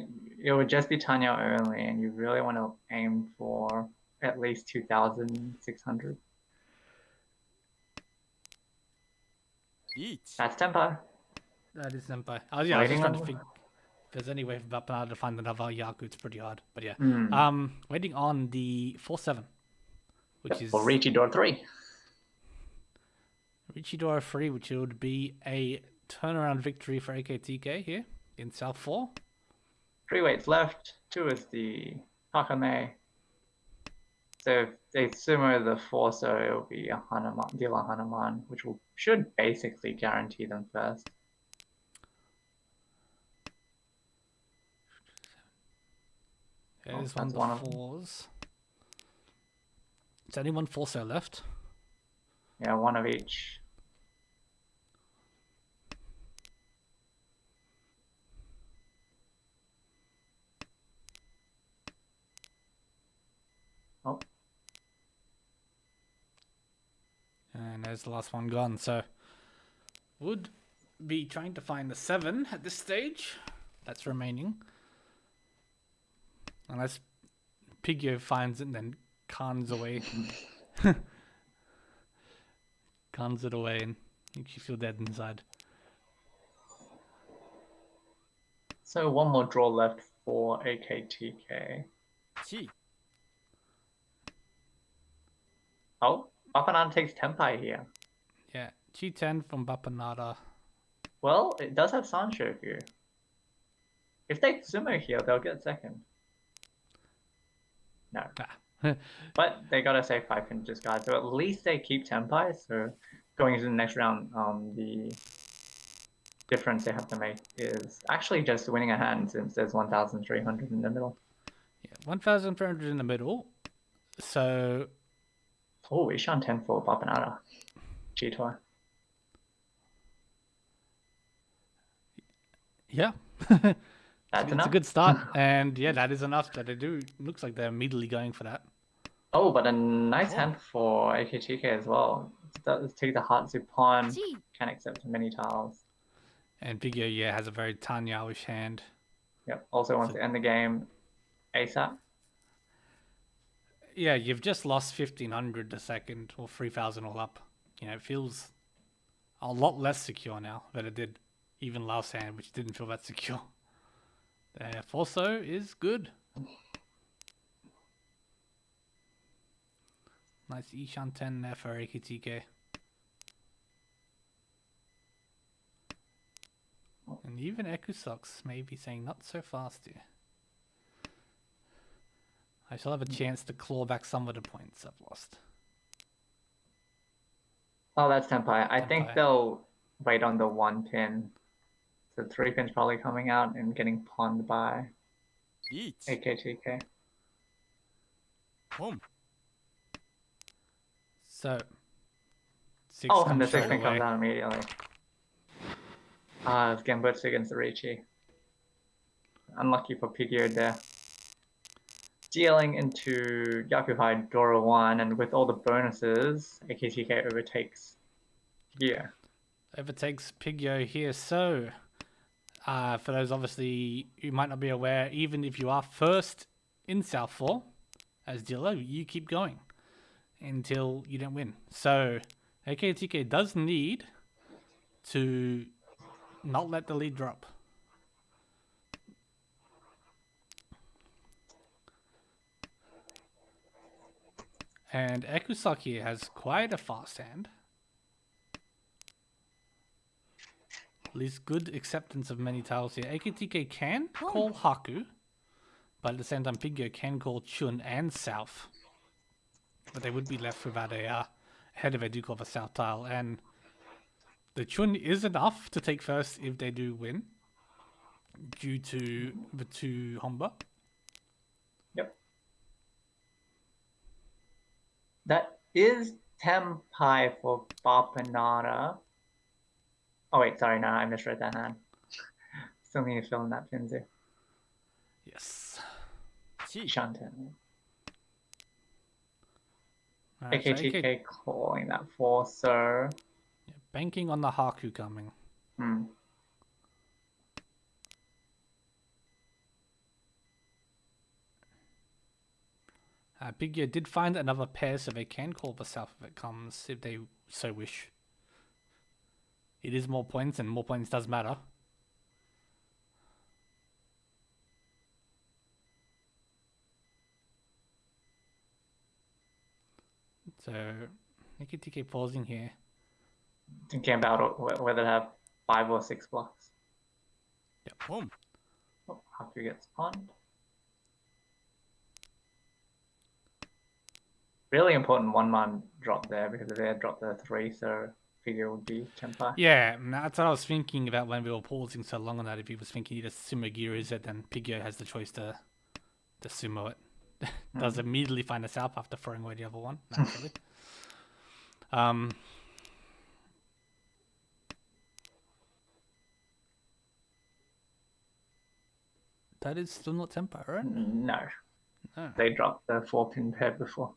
it would just be Tanya only, and you really want to aim for at least 2,600. That's Tenpai. That is Senpai. I was just trying to think if there's any way for Bapana to find another Yaku. It's pretty hard, but yeah. Waiting on the 4-7, which is for Riichi door 3. Riichi door 3, which would be a turnaround victory for AKTK here in South 4. 3 weights left. 2 is the Takame. So if they sumo the 4, so it'll be a Hanuman, deal a Hanuman, which should basically guarantee them first. There's one of the 4s. Is only one 4-so left? Yeah, 1 of each. Oh. And there's the last one gone. So would be trying to find the 7 at this stage. That's remaining. Unless Pigio finds it and then cons away. Cons it away and makes you feel dead inside. So 1 more draw left for AKTK. Oh, Bapanada takes Tenpai here. Yeah, G10 from Bapanada. Well, it does have Sanshoku. If they sumo here, they'll get second. No. But they got a safe 5 pin discard, so at least they keep Tenpai. So going into the next round, the difference they have to make is actually just winning a hand, since there's 1,300 in the middle. Yeah, 1,300 in the middle. So. Oh, Ishan 10 for Bapanada. G-Toy. Yeah. That's enough. It's a good start, and yeah, that is enough. That they do. Looks like they're immediately going for that. Oh, but a nice hand for AKTK as well. Let's take the Hatsu pawn. Can accept many tiles. And Pigio, yeah, has a very Tanya-ish hand. Yep. Also wants to end the game ASAP. Yeah, you've just lost 1,500 a second, or 3,000 all up. You know, it feels a lot less secure now than it did even last hand, which didn't feel that secure. Forso is good. Nice Ishan 10 there for AKTK. And even Ekusox may be saying not so fast here. I shall have a chance to claw back some of the points I've lost. Oh, that's Tenpai. I think they'll wait on the 1 pin. So 3 pin's probably coming out and getting pawned by AKTK. So, 6 and the 6 pin away. comes out immediately. It's Gambutsu against the Riichi. Unlucky for Pigio there. stealing into Yakuhai Dora 1, and with all the bonuses, AKTK overtakes Pigio. Overtakes Pigio here. So, for those obviously who might not be aware, even if you are first in South 4 as dealer, you keep going until you don't win. So, AKTK does need to not let the lead drop. And Ekusaki has quite a fast hand. At least good acceptance of many tiles here. AKTK can call Haku, but at the same time Pigio can call Chun and South. But they would be left without a head if they do call for South tile. And the Chun is enough to take first if they do win, due to the 2 Honba. Yep. That is Tenpai for Bapanada. Oh wait, sorry, no, I misread that hand. Still need to fill in that Pinzu. Yes. Shanten. Alright, so AKTK calling that 4, so... yeah, banking on the Haku coming. Pigio did find another pair, so they can call for South if it comes, if they so wish. It is more points, and more points does matter. So, AKTK pausing here. Thinking about whether to have 5 or 6 blocks. Yep. Oh, Haku gets pawned. Really important 1-man drop there, because if they had dropped the 3, so figure would be Tenpai. Yeah, that's what I was thinking about when we were pausing so long on that. If he was thinking either Sumo Gears it, then Pigio has the choice to Sumo it. Does immediately find us out after throwing away the other one, naturally. That is still not Tenpai, right? No. No. They dropped the 4-pin pair before.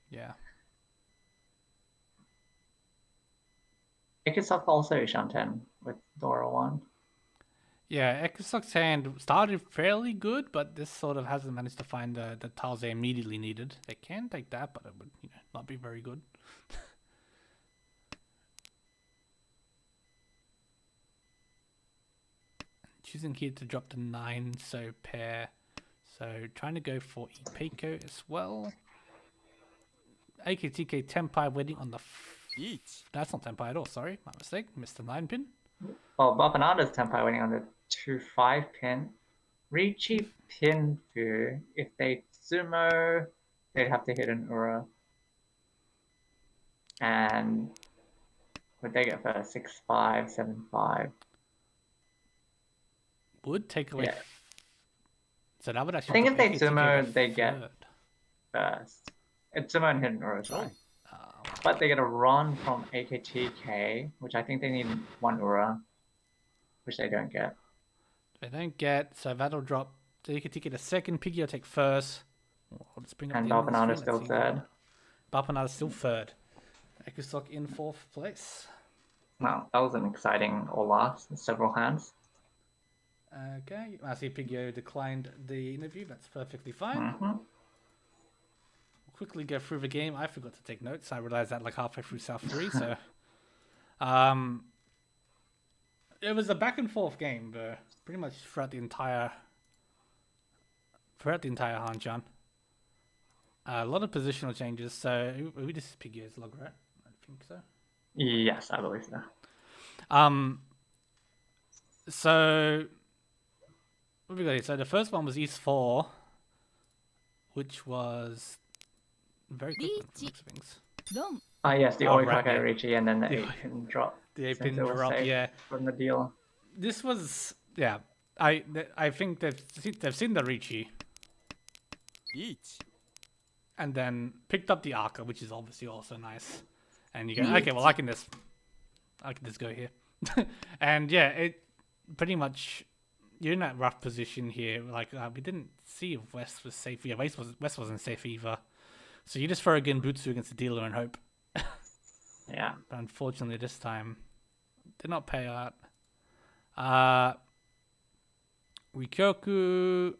Yeah. Ikusok also Shanten with Dora 1. Yeah, Ekusok's hand started fairly good, but this sort of hasn't managed to find the tiles they immediately needed. They can take that, but it would not be very good. Choosing here to drop the 9, so pair. So trying to go for Ipeiko as well. AKTK Tenpai waiting on the... That's not Tenpai at all, sorry. My mistake. Missed the 9-pin. Well, Bapanada's Tenpai waiting on the 2-5 pin. Riichi pin Fu. If they sumo, they'd have to hit an Ura. And would they get first? 6-5, 7-5. Would take away... Yeah. So that would I actually... think if they AKTK sumo, the they get third. first. It's sumo and hit an Ura, sorry. But they get a run from AKTK, which I think they need 1 Ura, which they don't get. They don't get, so that'll drop. So you can take it a second, Pigio take first. Let's bring up And the end of the Bapanada's screen, still let's see. third. Bapanada's still third. Ekusok in 4th place. Wow, that was an exciting all last, several hands. Okay, I see Pigio declined the interview. That's perfectly fine. Quickly go through the game. I forgot to take notes. I realized that like halfway through South 3, so... It was a back and forth game, but pretty much throughout the entire Hanchan. A lot of positional changes, so this is Pigio's log, right? I think so. Yes, I believe so. So what we got here? So the first one was East 4, which was very quick one from looks of things. Yes, the Oh, Oikake right, yeah. Riichi and then the The 8-pin drop. The 8-pin Since it was drop, safe yeah. From the deal. This was, yeah. I think they've seen the Riichi. And then picked up the Arca, which is obviously also nice. And you go, okay, well I can just go here. And yeah, it pretty much you're in that rough position here. Like we didn't see if West was safe. Yeah, West wasn't safe either. So you just throw again Butsu against the dealer and hope. Yeah. But unfortunately, this time did not pay out. Rikyoku,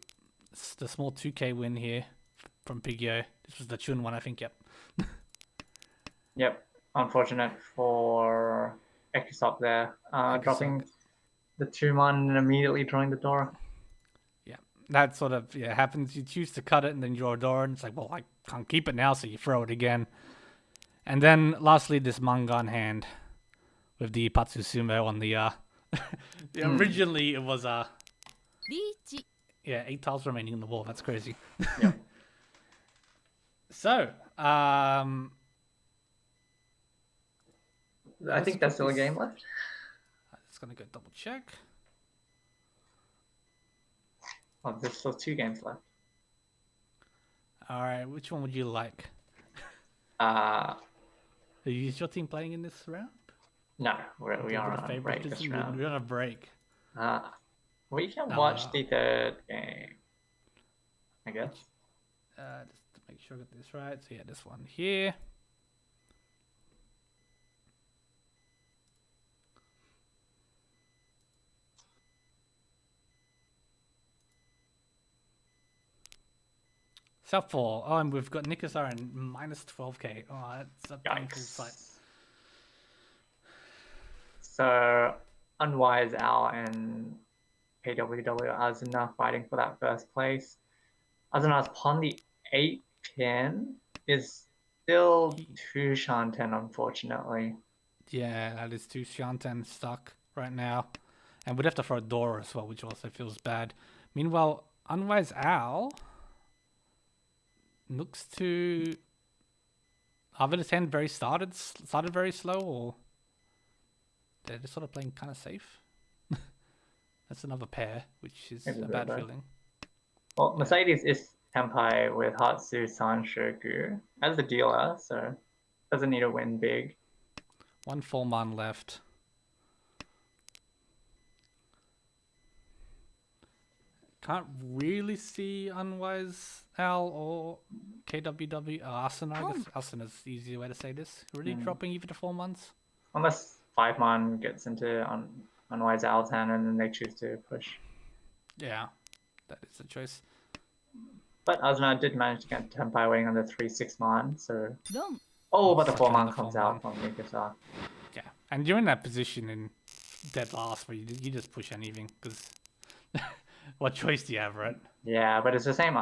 the small 2K win here from Pigyo. This was the Chun one, I think. Yep. Yep. Unfortunate for Ekusop there. Dropping the 2-mon and immediately drawing the door. Yeah, that sort of happens. You choose to cut it and then draw a door, and it's like, well, I can't keep it now, so you throw it again. And then lastly, this Mangan hand with the Patsu Sumo on the originally it was Riichi. 8 tiles remaining in the wall. That's crazy. Yeah. So, I think that's still a game left. just gonna go double check. Oh, there's still 2 games left. All right, which one would you like? Is your team playing in this round? No, we are on a break this round. We're on a break. We can watch the 3rd game, I guess. Just to make sure I get this right. So yeah, this one here. Southpaw. Oh, and we've got Nikasar and minus 12k. Oh, that's a painful sight. So, Unwise Al and KWW Azuna fighting for that first place. Azuna's pawn the 8 pin is still 2 Shanten, unfortunately. Yeah, that is 2 Shanten stuck right now. And we'd have to throw a door as well, which also feels bad. Meanwhile, Unwise Al looks to either his hand started very slow, or they're just sort of playing kind of safe. That's another pair, which is Maybe a bad feeling. Well, Mercedes is Tenpai with Hatsu Sanshoku as the dealer, so doesn't need to win big. 1 4-man left. Can't really see Unwise Al or KWW. Asuna. I guess Asuna's the easier way to say this. Really dropping even to 4 months? Unless 5-man gets into Unwise Al's hand and then they choose to push. Yeah, that is the choice. But Azuna did manage to get Tenpai waiting on the 3-6-man, so... Don. Oh, but the Fucking 4-man the comes 4-man. out from Mikasa. Yeah, and you're in that position in dead last where you just push anything, because what choice do you have, right? Yeah, but it's the same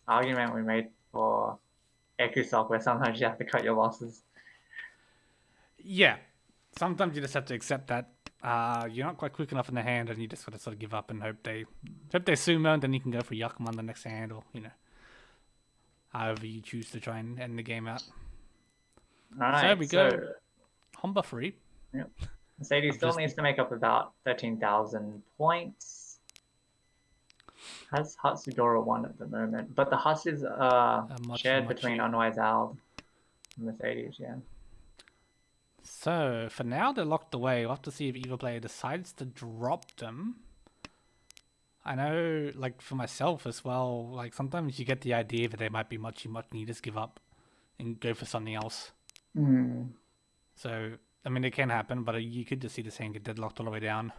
argument we made for Ekusok, where sometimes you have to cut your losses. Yeah, sometimes you just have to accept that you're not quite quick enough in the hand, and you just got to sort of give up and hope they sumo, and then you can go for Yakuma on the next hand, or however you choose to try and end the game out. Alright, so there we go. Humba free. Yep. Mercedes still needs to make up about 13,000 points. Has Hatsudora 1 at the moment, but the Hatsus are shared between Unwise Al and Mercedes, yeah. So, for now, they're locked away. We'll have to see if either player decides to drop them. I know, like, for myself as well, like, sometimes you get the idea that they might be muchy and you just give up and go for something else. So, I mean, it can happen, but you could just see this hand get deadlocked all the way down.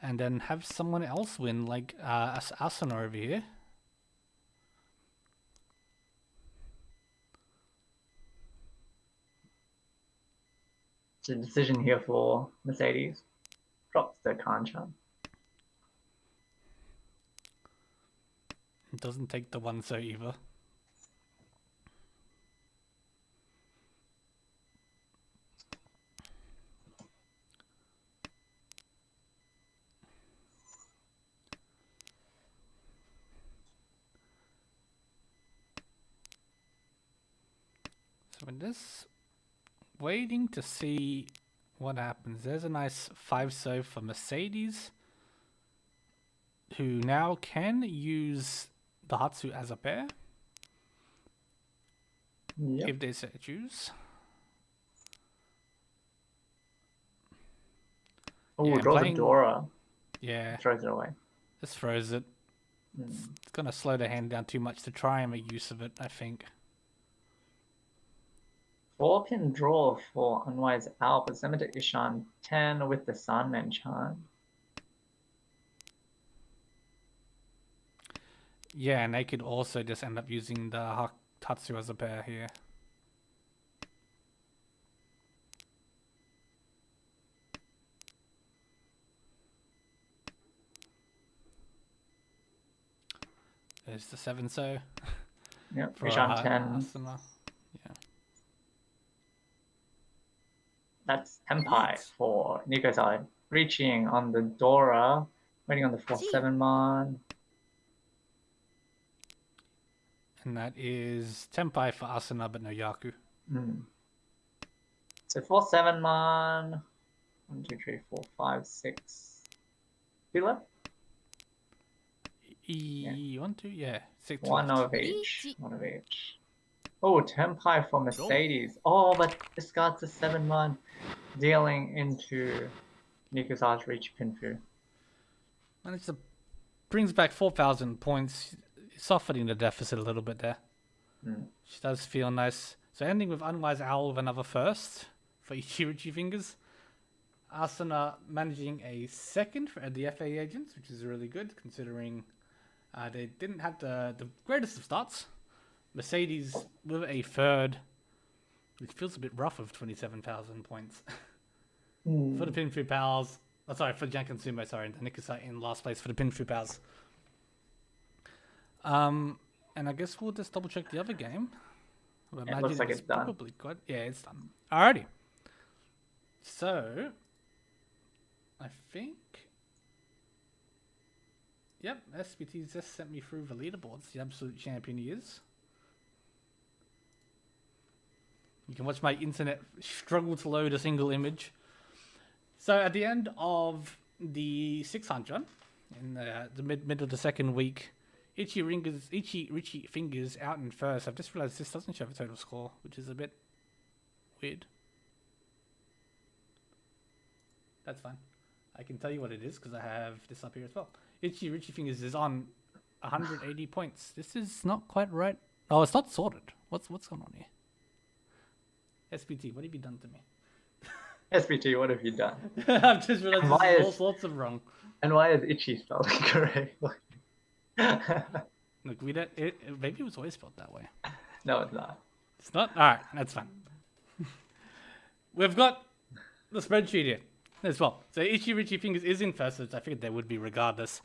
And then have someone else win, like Asuna over here. It's a decision here for Mercedes. Drops the Kanchan. It doesn't take the 1-so either. So in this, waiting to see what happens. There's a nice 5-so for Mercedes, who now can use the Hatsu as a pair. Yep. If they so choose. Oh, Yeah, draws playing- a Dora. Yeah, throws it away. just throws it. It's gonna slow the hand down too much to try and make use of it, I think. 4-pin draw for Unwise Owl, but send it to Ishan 10 with the Sunman chant. Yeah, and they could also just end up using the Tatsu as a pair here. There's the 7 so. Yep, For Ishan 10. Asuna. Yeah. That's Tempai What? for Nico side. Reaching on the Dora, waiting on the 4-7 man. And that is Tempai for Asuna, but no Yaku. So 4-7 man. 1, 2, 3, 4, 5, 6. 2 left? One, two, yeah. 6 One left. of each. Riichi. One of each. Oh, Tempai for Mercedes. Oh, but discards the 7-man, dealing into Nikaza's Riichi Pinfu. Managed to brings back 4,000 points, softening the deficit a little bit there. Which does feel nice. So ending with Unwise Owl with another first for Ichirichi Fingers. Asuna managing a second for the FA agents, which is really good considering they didn't have the greatest of starts. Mercedes with a third, which feels a bit rough with 27,000 points. For the Pinfu Pals, for Janken Sumo, sorry, and Nikasa in last place for the Pinfu Pals. And I guess we'll just double check the other game. It looks like it's done. Probably good. Yeah, it's done. Alrighty. So, I think. Yep, SBT's just sent me through the leaderboards. The absolute champion he is. You can watch my internet struggle to load a single image. So at the end of the 600, in the mid of the second week, Riichi Fingers out in first. I've just realized this doesn't show the total score, which is a bit weird. That's fine. I can tell you what it is because I have this up here as well. Riichi Fingers is on 180 points. This is not quite right. Oh, it's not sorted. What's going on here? SPT, what have you done to me? SBT, what have you done? I've just realized Why this is all is- sorts of wrong. And why is Ichi spelled incorrectly? Look, maybe it was always spelled that way. No, it's not. It's not? Alright, that's fine. We've got the spreadsheet here as well. So Riichi Fingers is in first, which I figured they would be regardless.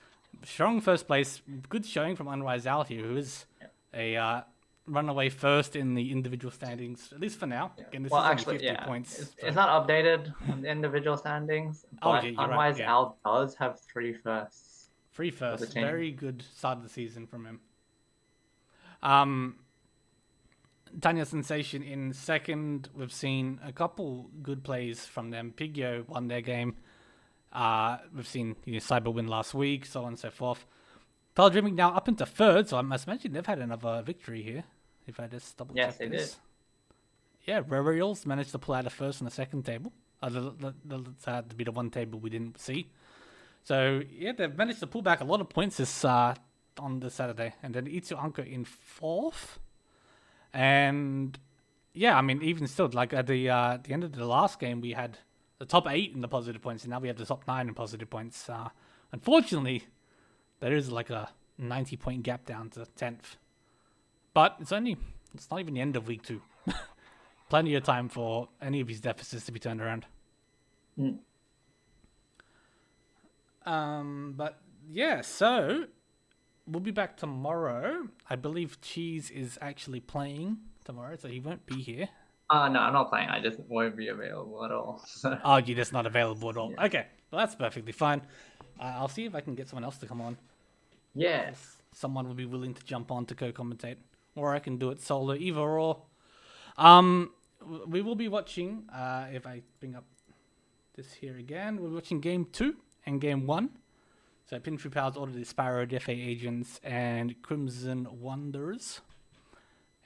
Strong first place, good showing from Unwise Owl here, who is a runaway first in the individual standings, at least for now. Again, this Well, is only actually, 50 points. It's not updated on the individual standings, Oh, but yeah, you're right, Unwise yeah. Owl does have 3 firsts. Free first, team. very good start of the season from him. Tanya Sensation in second. We've seen a couple good plays from them. Pigyo won their game. We've seen Cyber win last week, so on and so forth. Pearl Dreaming now up into third, so I must imagine they've had another victory here. If I just double check Yes, they this. did. Yeah, Rurials managed to pull out a first and a second table. That's had to be the one table we didn't see. So yeah, they've managed to pull back a lot of points this on the Saturday, and then Itsu Anko in fourth. And yeah, I mean, even still, like at the end of the last game, we had the top 8 in the positive points, and now we have the top 9 in positive points. Unfortunately, there is like a 90-point gap down to 10th, but it's not even the end of week 2. Plenty of time for any of these deficits to be turned around. But yeah, so we'll be back tomorrow. I believe Cheese is actually playing tomorrow, so he won't be here. No, I'm not playing. I just won't be available at all. So. Oh, you're just not available at all. Okay, well that's perfectly fine. I'll see if I can get someone else to come on. Yes. Someone will be willing to jump on to co-commentate, or I can do it solo, either or. We will be watching. If I bring up this here again, we're watching game 2 and game 1. So Pinfu Powers ordered the Sparrow, FA Agents, and Crimson Wanderers.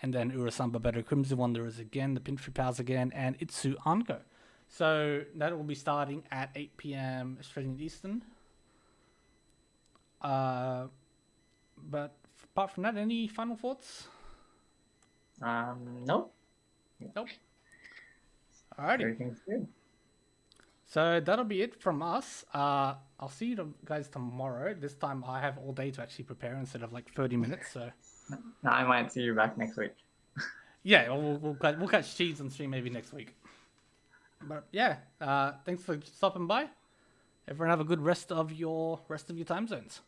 And then Urasamba Better, Crimson Wanderers again, the Pinfu Powers again, and Itsu Anko. So that will be starting at 8 p.m. Australian Eastern. But apart from that, any final thoughts? Nope. Nope. Alrighty. Everything's good. So that'll be it from us. I'll see you guys tomorrow. This time I have all day to actually prepare instead of like 30 minutes. So No, I might see you back next week. yeah, we'll catch cheese on stream maybe next week. But yeah, thanks for stopping by. Everyone have a good rest of your time zones.